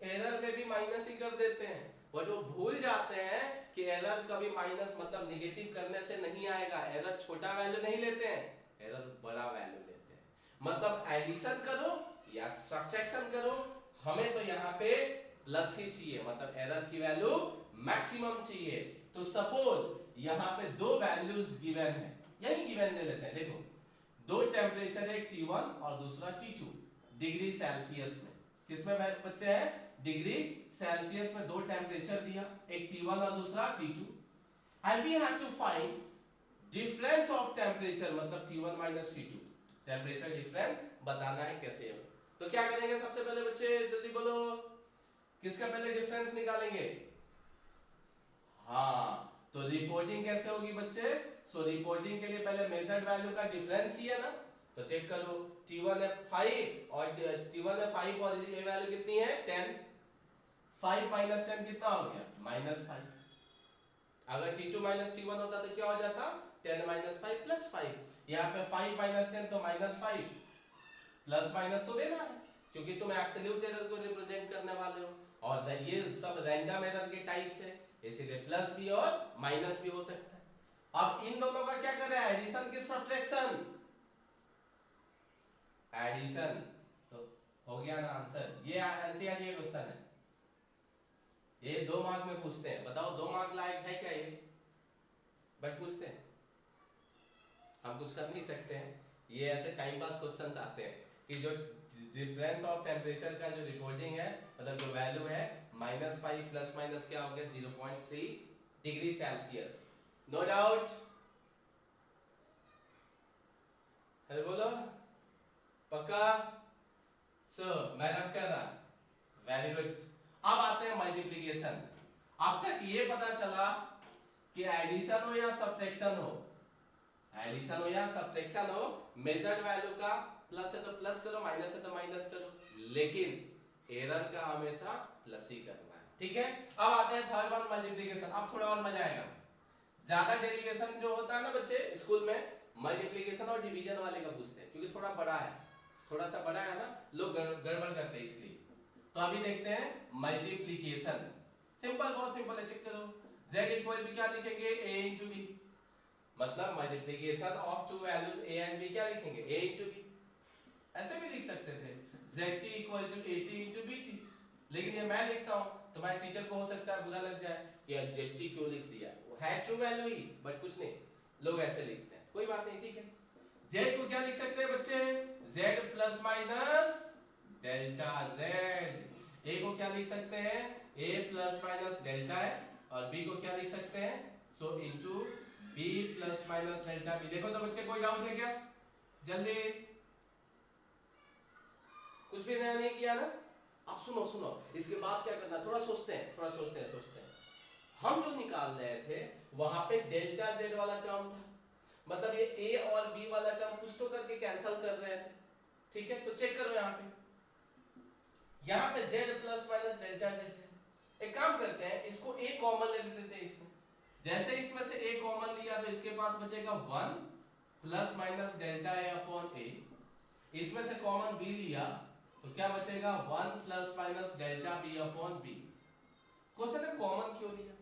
एरर में भी माइनस ही कर देते हैं। बट वो भूल जाते हैं कि एरर कभी माइनस मतलब निगेटिव करने से नहीं आएगा, एरर छोटा वैल्यू नहीं लेते हैं, एरर बड़ा वैल्यू लेते हैं। मतलब एडिशन करो या सब्ट्रैक्शन करो, हमें तो यहाँ पे प्लस ही चाहिए, मतलब एरर की वैल्यू मैक्सिमम चाहिए। तो सपोज यहाँ पे दो वैल्यूज गिवन है, यही गिवन ले लेते हैं, देखो दो टेम्परेचर है, एक T1 और दूसरा T2 डिग्री सेल्सियस में। किसमें बच्चे हैं, डिग्री सेल्सियस में दो टेम्परेचर दिया, एक T1 और दूसरा T2, and we have to find difference of temperature, मतलब T1 minus T2, temperature difference बताना है कैसे हो। तो क्या करेंगे सबसे पहले बच्चे, जल्दी बोलो, किसका पहले डिफरेंस निकालेंगे, हाँ, तो रिपोर्टिंग कैसे होगी बच्चे, सो रिपोर्टिंग के लिए पहले मेजर्ड वैल्यू का डिफरेंस ही है ना, तो चेक करो, T1 है 5 और T1 है 5 और ये वैल्यू कितनी है 10, 5 माइनस 10 कितना हो गया, माइनस 5। अगर T2 माइनस T1 होता तो क्या हो जाता, 10 माइनस 5 प्लस 5, यहाँ पे 5 माइनस 10 तो माइनस 5, प्लस माइनस तो देना है क्योंकि तुम एब्सोल्यूट एरर को रिप्रेजेंट करने वाले हो और ये सब रैंडम एरर के टाइप्स है, इसीलिए प्लस भी और माइनस भी हो सकता है। अब इन दोनों का क्या करें, एडिशन की सब्ट्रैक्शन, एडिशन तो हो गया ना आंसर। ये एनसीईआरटी क्वेश्चन है, ये 2 मार्क में पूछते हैं, बताओ 2 मार्क लायक है क्या ये, बट पूछते हैं, हम कुछ कर नहीं सकते हैं, ये ऐसे टाइम पास क्वेश्चंस आते हैं कि जो डिफरेंस ऑफ टेम्परेचर का जो रिकॉर्डिंग है, मतलब जो वैल्यू है -5 प्लस माइनस क्या हो गया 0.3 degree Celsius, no doubt, hello बोलो पक्का। सो मैं रब कर रहा, वेरी गुड। अब आते हैं मल्टीप्लिकेशन। अब तक ये पता चला कि एडिशन हो या सब्ट्रैक्शन हो, एडिशन हो या सब्ट्रैक्शन हो, मेजर्ड वैल्यू का प्लस है तो प्लस करो, माइनस है तो माइनस करो, लेकिन एरर का हमेशा प्लस ही करना है, ठीक है। अब आते हैं थर्ड वन मल्टीप्लिकेशन। अब थोड़ा और मजा आएगा, ज्यादा डेरिवेशन जो होता है ना बच्चे स्कूल में, मल्टीप्लिकेशन और डिवीजन वाले का पूछते हैं क्योंकि थोड़ा बड़ा है, थोड़ा सा बड़ा है ना, लोग गड़बड़ करते हैं इसलिए। तो अभी देखते हैं मल्टीप्लिकेशन, सिंपल, बहुत सिंपल है, चेक करो। z इक्वल टू क्या लिखेंगे, a into b, मतलब multiplication of to values a and b क्या लिखेंगे, a into b, ऐसे भी लिख सकते थे zt equal to at into bt, लेकिन ये मैं लिखता हूं तो मैं टीचर को हो सकता है बुरा लग जाए कि यार zt क्यों लिख दिया, वो है ट्रू वैल्यू ही, बट कुछ नहीं, लोग ऐसे लिखते हैं, कोई बात नहीं, ठीक है। z को क्या लिख सकते हैं बच्चे, z plus minus delta z, a को क्या लिख सकते हैं, a प्लस माइनस डेल्टा है, और b को क्या लिख सकते हैं, सो into b plus minus delta b। देखो तो बच्चे कोई डाउट है क्या, जल्दी, कुछ भी नया नहीं किया ना। अब सुनो सुनो, इसके बाद क्या करना, थोड़ा सोचते हैं, थोड़ा सोचते हैं, सोचते हैं। हम जो निकाल रहे थे वहां पे डेल्टा z वाला टर्म था, मतलब ये a और b वाला टर्म कुछ तो करके कैंसिल कर रहे थे, ठीक है। तो चेक करो यहाँ पे z plus minus delta z है, एक काम करते हैं, इसको a कॉमन ले लेते हैं इसमें, जैसे इसमें से a कॉमन लिया तो इसके पास बचेगा 1 plus minus delta a upon a, इसमें से कॉमन b लिया तो क्या बचेगा 1 plus minus delta b upon b। Question है कॉमन क्यों लिया,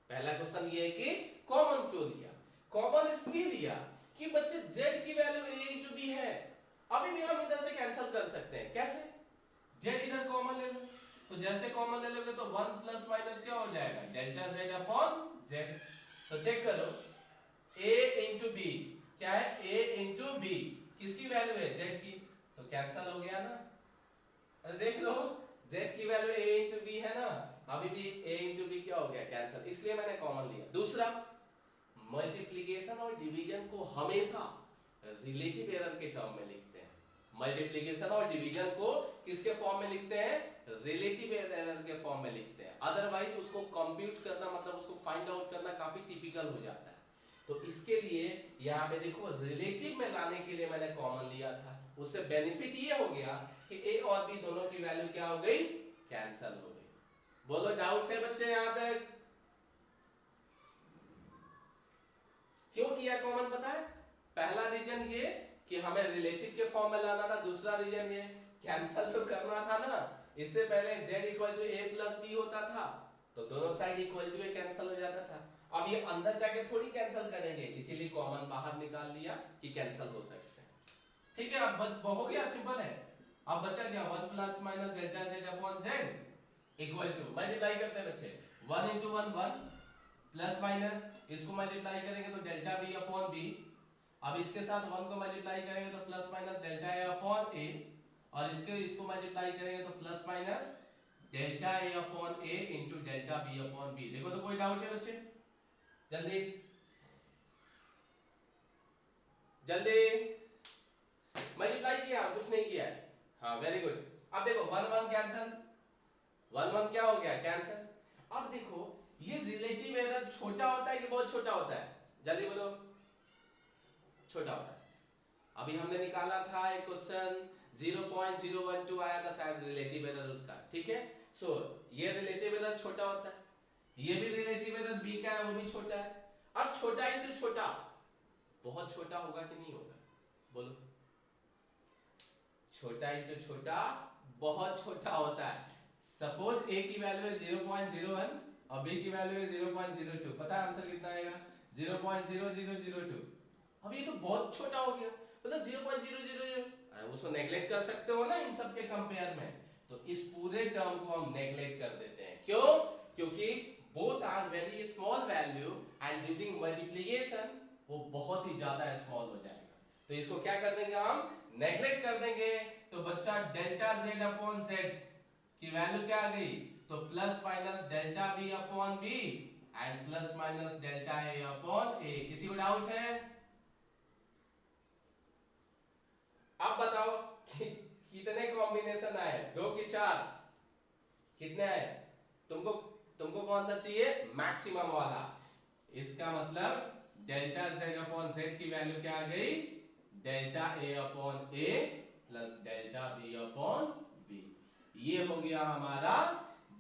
पहला क्वेश्चन ये है कि कॉमन क्यों लिया, कॉमन इसलिए लिया कि बच्चे z की वैल्यू a into b है, अभी भी हम इधर से कैंसिल कर सकते हैं, कैसे, z इधर कॉमन ले लो, तो जैसे कॉमन ले लोगे तो 1 प्लस माइनस क्या हो जाएगा डेल्टा z अपॉन z। तो चेक करो a into b क्या है, a into b किसकी वैल्यू है, z की, तो कैंसिल हो गया ना, अरे देख लो z की वैल्यू a into b है ना, अभी भी a into b क्या हो गया कैंसिल, इसलिए मैंने कॉमन लिया। दूसरा, मल्टीप्लिकेशन और डिवीजन को हमेशा रिलेटिव एरर के टर्म में लिखते हैं, मल्टीप्लिकेशन और डिवीजन को किसके फॉर्म में लिखते हैं, रिलेटिव एरर के फॉर्म में लिखते हैं, अदरवाइज उसको कंप्यूट करना, मतलब उसको फाइंड आउट करना काफी टिपिकल हो जाता है। तो इसके लिए यहाँ पे देखो रिलेटिव में लाने के लिए मैंने कॉमन लिया था, उससे बेनिफिट ये हो गया कि a और b दोनों की वैल्यू क्या हो गई, कैंसिल हो गई। बोलो डाउट है बच्चे यहाँ तक, क्यों किया कॉमन पता है, पहला रीजन ये कि हमें रिलेटिव के फॉर्म में लाना था, दूसरा रीजन ये कैंसिल तो करना था ना, इससे पहले z equal to a plus b होता था तो दोनों side equal to a cancel हो जाता था, अब ये अंदर जाके थोड़ी कैंसिल करेंगे, इसीलिए कॉमन बाहर निकाल लिया कि कैंसिल हो सकते हैं, ठीक है। अब हो गया, सिंपल है। अब बचा क्या, 1 plus minus delta z upon z equal to, multiply करते हैं बच्चे, 1 into 1 1 प्लस माइनस, इसको मल्टीप्लाई करेंगे तो डेल्टा b अपॉन b, अब इसके साथ 1 को मल्टीप्लाई करेंगे तो plus minus delta a upon a, और इसको मल्टीप्लाई करेंगे तो plus minus delta a upon a into delta b upon b। देखो तो कोई डाउट है बच्चे, जल्दी जल्दी, मल्टीप्लाई किया कुछ नहीं किया है, हाँ वेरी गुड। अब देखो 1 1 कैंसिल, 1 1 क्या हो गया कैंसिल। अब देखो ये रिलेटिव एरर छोटा होता है कि बहुत छोटा होता है, जल्दी बोलो, छोटा होता है। अभी हमने निकाला था एक क्वेश्चन 0.012 आया था शायद रिलेटिव एरर उसका, ठीक है। सो ये रिलेटिव एरर छोटा होता है, ये भी रिलेटिव एरर b का है वो भी छोटा है। अब छोटा ही तो छोटा बहुत छोटा होगा कि नहीं होगा, बोलो, छोटा इंटू छोटा बहुत छोटा होता है। सपोज ए की वैल्यू है 0.01 और बी की वैल्यू है 0.02, पता है आंसर कितना आएगा? 0.0002। अब ये तो बहुत छोटा हो गया, मतलब 0.000, उसको नेगलेक्ट कर सकते हो ना इन सब के कंपेयर में। तो इस पूरे टर्म को हम नेगलेक्ट कर देते हैं। क्यों? क्योंकि both are very small value and during multiplication वो बहुत ही ज्यादा स्मॉल हो जाएगा। तो इसको क्या कर देंगे हम? नेगलेक्ट कर देंगे। तो बच्चा डेल्टा z अपॉन z की वैल्यू क्या आ गई? तो plus minus delta b upon b and plus minus delta a upon a। किसी को डाउट है? अब बताओ कि कितने कॉम्बिनेशन आए? 2 की 4? कितने आए? तुमको तुमको कौन सा चाहिए? मैक्सिमम वाला। इसका मतलब डेल्टा z अपॉन z की वैल्यू क्या आ गई? Delta a upon a plus delta b upon b। ये हो गया हमारा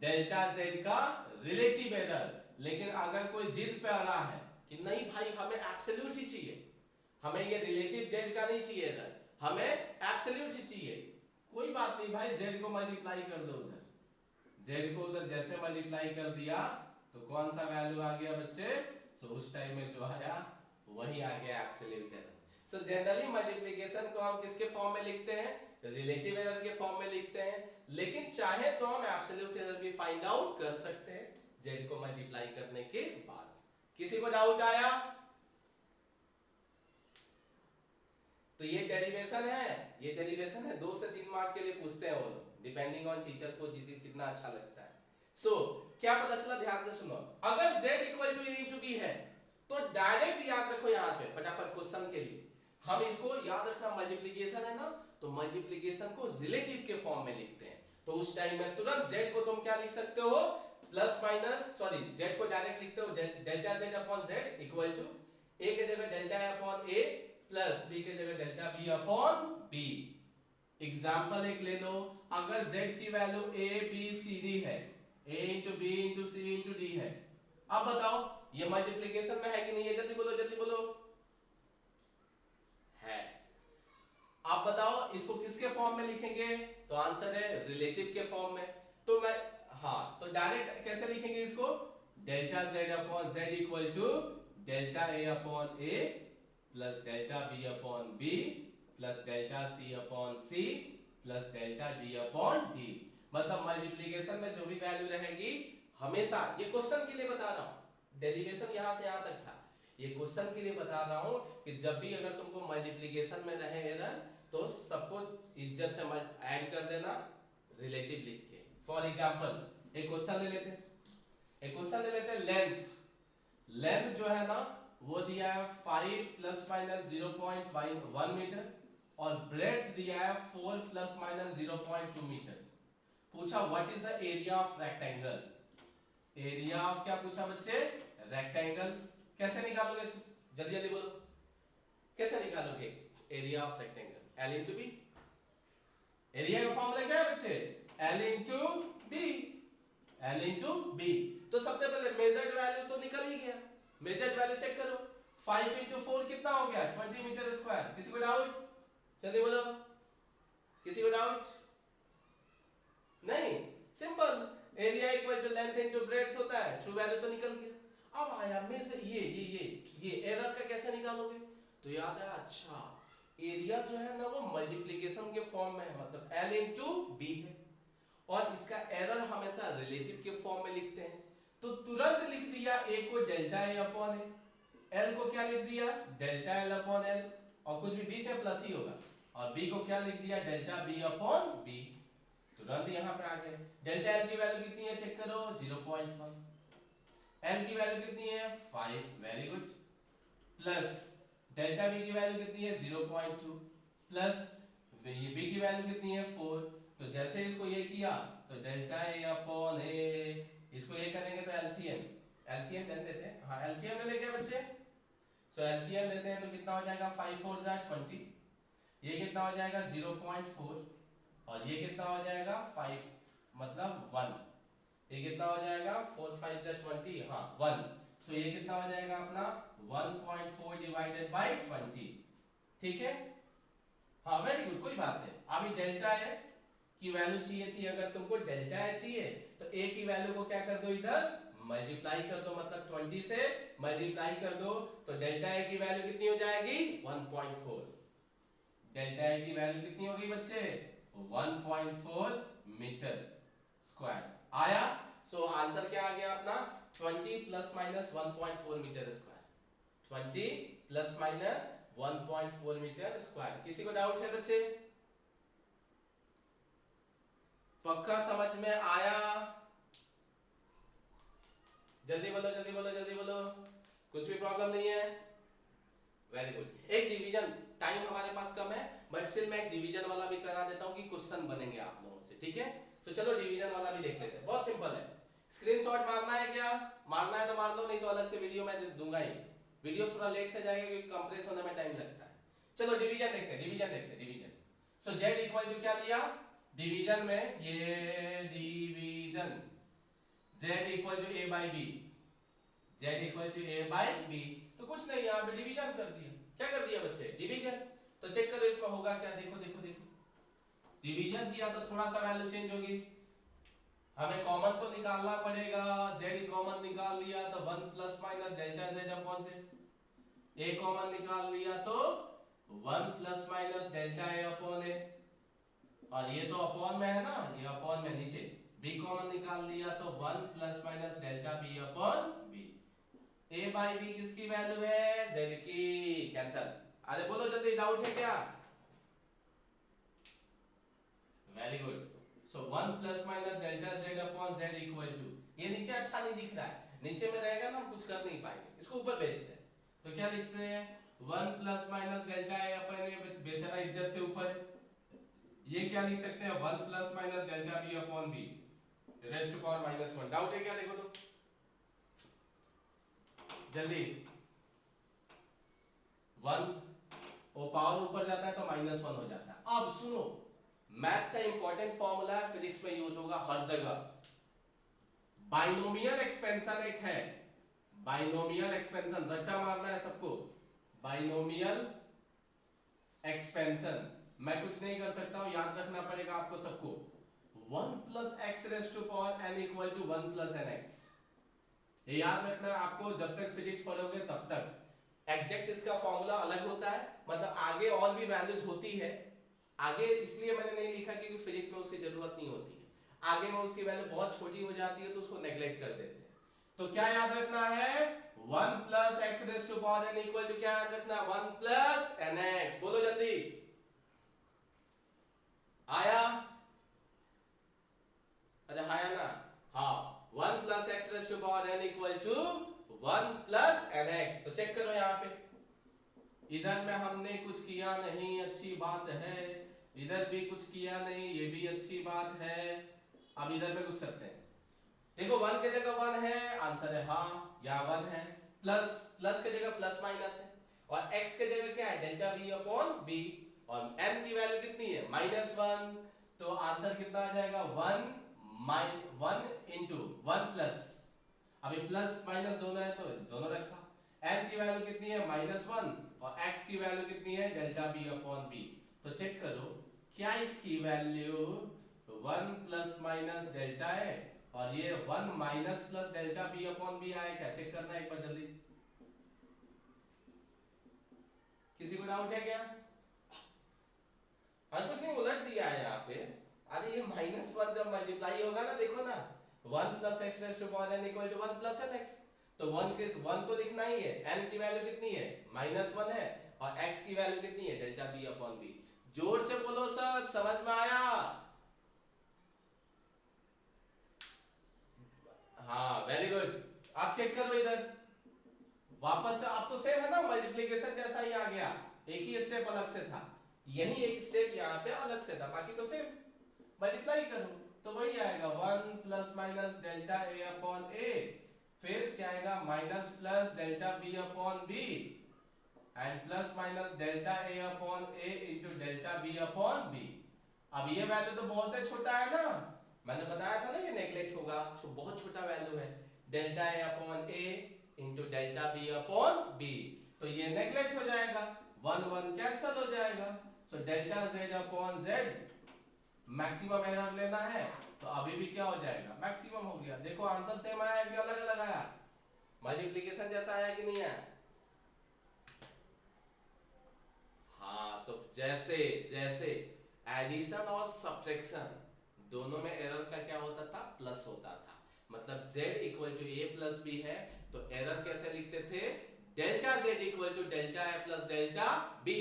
डेल्टा z का रिलेटिव एरर। लेकिन अगर कोई जिद पे अड़ा है कि नहीं भाई हमें एब्सोल्यूट ही चाहिए, हमें ये रिलेटिव z का नहीं चाहिए एरर, हमें एब्सोल्यूट ही चाहिए, कोई बात नहीं भाई, z को मल्टीप्लाई कर दो उधर। z को उधर जैसे मल्टीप्लाई कर दिया तो कौन सा वैल्यू आ गया बच्चे? सो उस टाइम में जो आया वही आ गया absolute error. So generally multiplication को हम किसके फॉर्म में लिखते हैं? रिलेटिव एरर के फॉर्म में लिखते हैं। लेकिन चाहे तो हम एब्सोल्यूट एरर भी फाइंड आउट कर सकते हैं z को मल्टीप्लाई करने के बाद। किसी को डाउट आया? तो ये डेरिवेशन है, ये डेरिवेशन है 2 से 3 मार्क के लिए पूछते हैं वो लोग, डिपेंडिंग ऑन टीचर को कितना अच्छा लगता है। सो क्या पता चला? ध्यान से सुनो। अगर z equal to a into b है तो डायरेक्ट याद रखो यहाँ पे फटाफट क्वेश्चन के लिए हम इसको याद रखना, मल्टीप्लिकेशन है ना तो मल्टीप्लिकेशन को रिलेटिव के फॉर्म में लिखते हैं। तो उस टाइम में तुरंत z को तुम क्या लिख सकते हो? प्लस माइनस सॉरी z को डायरेक्ट लिखते हो delta z upon z equal to a के जगह delta upon a plus b के जगह delta b upon b। Example एक ले लो, अगर z की वैल्यू a b c d है, a into b into c into d है। अब बताओ ये मल्टीप्लिकेशन में है कि नहीं है? जल्दी बोलो जल्दी बोलो। है। आप बताओ इसको किसके फॉर्म में लिखेंगे? तो आंसर है रिलेटिव के फॉर्म में। तो मैं तो डायरेक्ट कैसे लिखेंगे इसको? Delta z upon z equal to delta a upon a plus delta b upon b plus delta c upon c plus delta d upon d। मतलब मल्टीप्लिकेशन में जो भी वैल्यू रहेगी हमेशा, ये क्वेश्चन के लिए बता रहा हूं, डेरिवेशन यहां से यहां तक था, ये क्वेश्चन के लिए बता रहा हूं कि जब भी अगर तुमको मल्टीप्लिकेशन में रहे एरर तो सबको इज्जत से ऐड कर देना रिलेटिव लिख के। फॉर एग्जांपल एक क्वेश्चन ले लेते हैं, लेंथ जो है ना वो दिया है 5 प्लस माइनस 0.1 मीटर और ब्रेड्थ दिया है 4 प्लस माइनस 0.2 मीटर। पूछा what is the area of rectangle? Area of क्या पूछा बच्चे? रेक्टेंगल। कैसे निकालोगे? जल्दी जल्दी बोलो, कैसे निकालोगे area of rectangle? L into B. Area का फॉर्मूला क्या है बच्चे? L into B, L into B. तो सबसे पहले मेजर्ड वैल्यू तो निकल ही गया, मेजर्ड वैल्यू चेक करो, 5 इंटू 4 कितना हो गया? 20 मीटर स्क्वायर। किसी को डाउट? जल्दी बोलो, किसी को डाउट? नहीं, simple, area equal to length into breadth होता है, ट्रू वैल्यू तो निकल गया। अब आया मेजर, ये एरर का कैसे निकालोगे? तो याद है, अच्छा एरिया जो है ना वो मल्टीप्लिकेशन के फॉर्म में है, मतलब L इनटू B है और इसका एरर हमेशा रिलेटिव के फॉर्म में लिखते हैं। तो तुरंत लिख दिया A को delta A upon A, L को क्या लिख दिया? डेल्टा L अपॉन L, और कुछ भी B से प्लस ही होगा, और B को क्या लिख दिया? Delta B upon B। तुरंत यहाँ पे आ गए। डेल्टा L की वैल्यू कितनी है चेक करो? 0.1। L की वैल्यू कितनी है? 5, very good. Plus delta B की वैल्यू कितनी है? 0.2 प्लस B की वैल्यू कितनी है? 4। तो जैसे इसको ये किया तो डेल्टा A अपॉन A, इसको ये करेंगे तो एलसीएम ले लेते हैं। हाँ एलसीएम ले लेंगे बच्चे। सो एलसीएम लेते हैं तो कितना हो जाएगा? 5 4 जा 20, ये कितना हो जाएगा? 0.4 और ये कितना हो जाएगा? 5 मतलब 1, ये कितना हो जाएगा? 4 5 जा 20, हाँ 1। सो ये कितना हो जाएगा अपना? 1.4 डिवाइडेड बाय 20, ठीक है। हाँ वेरी गुड, कोई बात नहीं। अभी डेल्टा ए की वैल्यू चाहिए थी, अगर तुमको डेल्टा ए चाहिए तो ए की वैल्यू को क्या कर दो, इधर मल्टीप्लाई कर दो, मतलब 20 से मल्टीप्लाई कर दो, तो डेल्टा ए की वैल्यू कितनी हो जाएगी 1.4। डेल्टा ए की वैल्यू कितनी होगी बच्चे 1.4 मीटर स्क्वायर आया। सो आंसर क्या आ गया अपना 20 plus minus 1.4 metre square, 20 plus minus 1.4 metre square. किसी को डाउट है बच्चे? पक्का समझ में आया? जल्दी बोलो जल्दी बोलो जल्दी बोलो, कुछ भी प्रॉब्लम नहीं है? Very good. एक डिवीजन, टाइम हमारे पास कम है बट स्टिल मैं एक डिवीजन वाला भी करा देता हूं कि क्वेश्चन बनेंगे आप लोगों से, ठीक है? तो चलो डिवीजन वाला भी देख लेते हैं, बहुत सिंपल है। स्क्रीनशॉट मारना है क्या? मारना है तो मार लो, नहीं तो अलग से वीडियो मैं दूंगा ही। वीडियो थोड़ा लेट से जाएगा क्योंकि कंप्रेस होने में टाइम लगता है। चलो डिवीजन देखते हैं, डिवीजन देखते हैं, division. So z equal to क्या लिया डिवीजन में, ये division z equal to a by B, z equal to a by B, तो कुछ नहीं यहाँ पे डिवीजन कर दिया। क्या कर दिया बच्चे? डिवीजन। तो चेक करो इसमें होगा क्या, देखो देखो देखो, डिवीजन किया तो थोड़ा सा वैल्यू चेंज होगी, हमें कॉमन तो निकालना पड़ेगा, z कॉमन निकाल लिया तो 1 plus minus delta z upon से, a कॉमन निकाल लिया तो 1 plus minus delta a upon a, और ये तो अपॉन में है ना, ये अपॉन में नीचे, b कॉमन निकाल लिया तो 1 plus minus delta b upon b। a by b किसकी वैल्यू है? z की। कैंसल। अरे बोलो जल्दी, डाउट है क्या? Very good. So 1 plus minus delta z upon z equal to, ये नीचे अच्छा नहीं दिख रहा है, नीचे में रहेगा ना हम कुछ कर नहीं पाएंगे, इसको ऊपर भेजते हैं। तो क्या लिखते हैं 1 plus minus delta a upon a, बेचारा इज्जत से ऊपर है। ये क्या लिख सकते हैं 1 plus minus delta b upon b raise to power minus 1। Doubt है क्या? देखो तो जल्दी, 1 वो पावर ऊपर जाता है तो माइनस 1 हो जाता है। अब सुनो, मैथ्स का इंपॉर्टेंट फॉर्मूला है, फिजिक्स में यूज होगा हर जगह। बाइनोमियल एक्सपेंशन एक है, बाइनोमियल एक्सपेंशन, रट्टा मारना है सबको, बाइनोमियल एक्सपेंशन। मैं कुछ नहीं कर सकता हूं, याद रखना पड़ेगा आपको सबको। 1 plus X raise to power n equal to 1 plus N X, ये याद रखना है आपको, जब तक फिजिक्स पढ़ोगे तब तक। एग्जैक्ट इसका फॉर्मूला अलग होता है, मतलब आगे और भी वैल्यूज होती है आगे, इसलिए मैंने नहीं लिखा क्योंकि फिजिक्स में उसकी जरूरत नहीं होती है, आगे में उसकी वैल्यू बहुत छोटी हो जाती है तो उसको नेग्लेक्ट कर देते हैं। तो क्या याद रखना है 1 plus X raise to power n equal to क्या याद रखना है 1 प्लस एन एक्स। बोलो जल्दी, आया? अरे आया ना? हाँ, 1 plus X raise to power n equal to 1 plus N X. तो चेक करो यहाँ पे, इधर में हमने कुछ किया नहीं, अच्छी बात है, इधर भी कुछ किया नहीं, ये भी अच्छी बात है। अब इधर में कुछ करते हैं, देखो 1 के जगह 1 है, आंसर है हाँ, यहाँ 1 है, प्लस प्लस के जगह प्लस माइनस है, और x के जगह क्या है डेल्टा v अपॉन b, और n की वैल्यू कितनी है -1, तो आंसर कितना आ जाएगा 1 इंटू 1 प्लस, अभी प्लस माइनस दोनों है तो दोनों रखा, n की वैल्यू कितनी है -1 और x की वैल्यू कितनी है डेल्टा b अपॉन b। तो चेक करो क्या इसकी वैल्यू 1 प्लस माइनस डेल्टा है और ये 1 minus plus delta b upon b आया क्या? चेक करना एक बार जल्दी, किसी को डाउट है क्या? हर कुछ नहीं, उलट दिया है यहाँ पे। अरे ये -1 जब मल्टीप्लाई होगा ना, देखो ना 1 plus X raise to power n equal to 1 plus N X, तो 1 तो लिखना ही है, n की वैल्यू कितनी है -1 है और x की वैल्यू कितनी है डेल्टा b अपॉन b। जोर से बोलो सब, समझ में आया? हाँ वेरी गुड। आप चेक करो इधर वापस से, आप तो सेम है ना, मल्टीप्लिकेशन जैसा ही आ गया, एक ही स्टेप अलग से था, यही एक स्टेप यहाँ पे अलग से था, बाकी तो सेम। मल्टीप्लाई करो तो वही आएगा 1 plus minus delta a upon a, फिर क्या आएगा minus plus delta b upon b and plus minus delta a upon a into delta b upon b। अब ये वैल्यू तो बहुत ही छोटा है ना, मैंने बताया था ना ये नेग्लेक्ट होगा, बहुत छोटा वैल्यू है, delta a upon a into delta b upon b, तो ये नेग्लेक्ट हो जाएगा, 1 1 कैंसल हो जाएगा, so delta Z upon Z maximum error लेना है तो अभी भी क्या हो जाएगा, मैक्सिमम हो गया। देखो आंसर सेम आया कि अलग अलग आया, मल्टीप्लिकेशन जैसा आया कि नहीं आया? हाँ, तो जैसे जैसे एडिशन और सब्ट्रैक्शन दोनों में एरर का क्या होता था, प्लस होता था। मतलब z equal to a plus b है तो एरर कैसे लिखते थे, delta z equal to delta a plus delta b।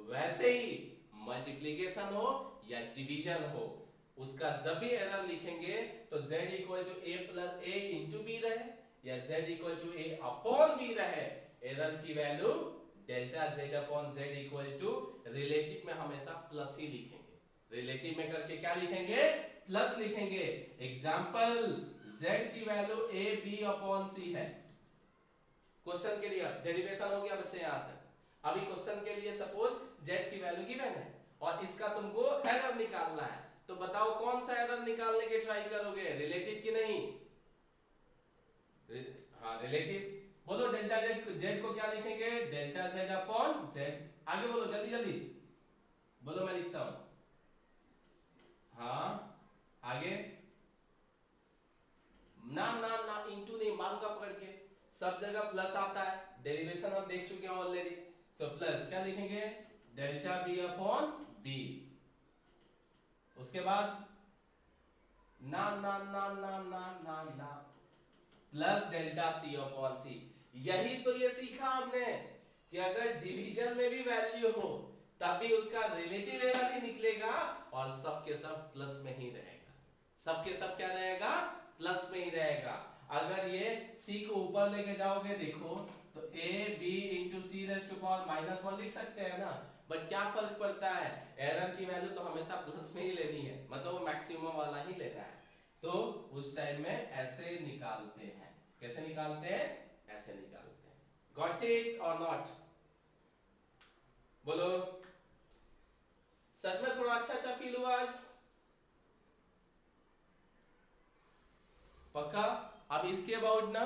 वैसे ही मल्टीप्लिकेशन हो या डिवीजन हो, उसका जब भी एरर लिखेंगे तो z equal to a plus a into b रहे या z equal to a upon b रहे, एरर की value delta z upon z equal to relative में हमेशा प्लस ही लिखेंगे, रिलेटिव में करके क्या लिखेंगे, प्लस लिखेंगे। एग्जांपल z की वैल्यू a b अपॉन c है। क्वेश्चन के लिए डेरिवेशन हो गया बच्चे यहां तक। अभी क्वेश्चन के लिए सपोज z की वैल्यू गिवन है और इसका तुमको एरर निकालना है, तो बताओ कौन सा एरर निकालने के ट्राई करोगे, रिलेटिव की नहीं? हाँ रिलेटिव। बोलो डेल्टा z को क्या लिखेंगे, डेल्टा z अपॉन z। आगे बोलो जल्दी जल्दी बोलो, मैं लिखता हूं। हाँ आगे, ना ना ना इंटू नहीं मारूंगा पकड़ के, सब जगह प्लस आता है, डेरिवेशन हम देख चुके हैं ऑलरेडी। सो प्लस क्या लिखेंगे, डेल्टा b अपॉन b। उसके बाद ना ना ना ना ना ना ना plus delta c upon c। यही तो ये सीखा हमने कि अगर डिवीजन में भी वैल्यू हो तब भी उसका रिलेटिव एरर ही निकलेगा और सब के सब प्लस में ही रहेगा, सब के सब क्या रहेगा, प्लस में ही रहेगा। अगर ये c को ऊपर लेके जाओगे देखो तो a b into C raise to power minus 1 लिख सकते हैं ना, बट क्या फर्क पड़ता है, एरर की वैल्यू तो हमेशा प्लस में ही लेनी है, मतलब वो मैक्सिमम वाला ही लेना है। तो उस टाइम में ऐसे निकालते हैं, कैसे निकालते हैं, ऐसे निकालते हैं। गॉट इट और नॉट? बोलो, सच में थोड़ा अच्छा अच्छा फील हुआ आज? पक्का? अब इसके अबाउट ना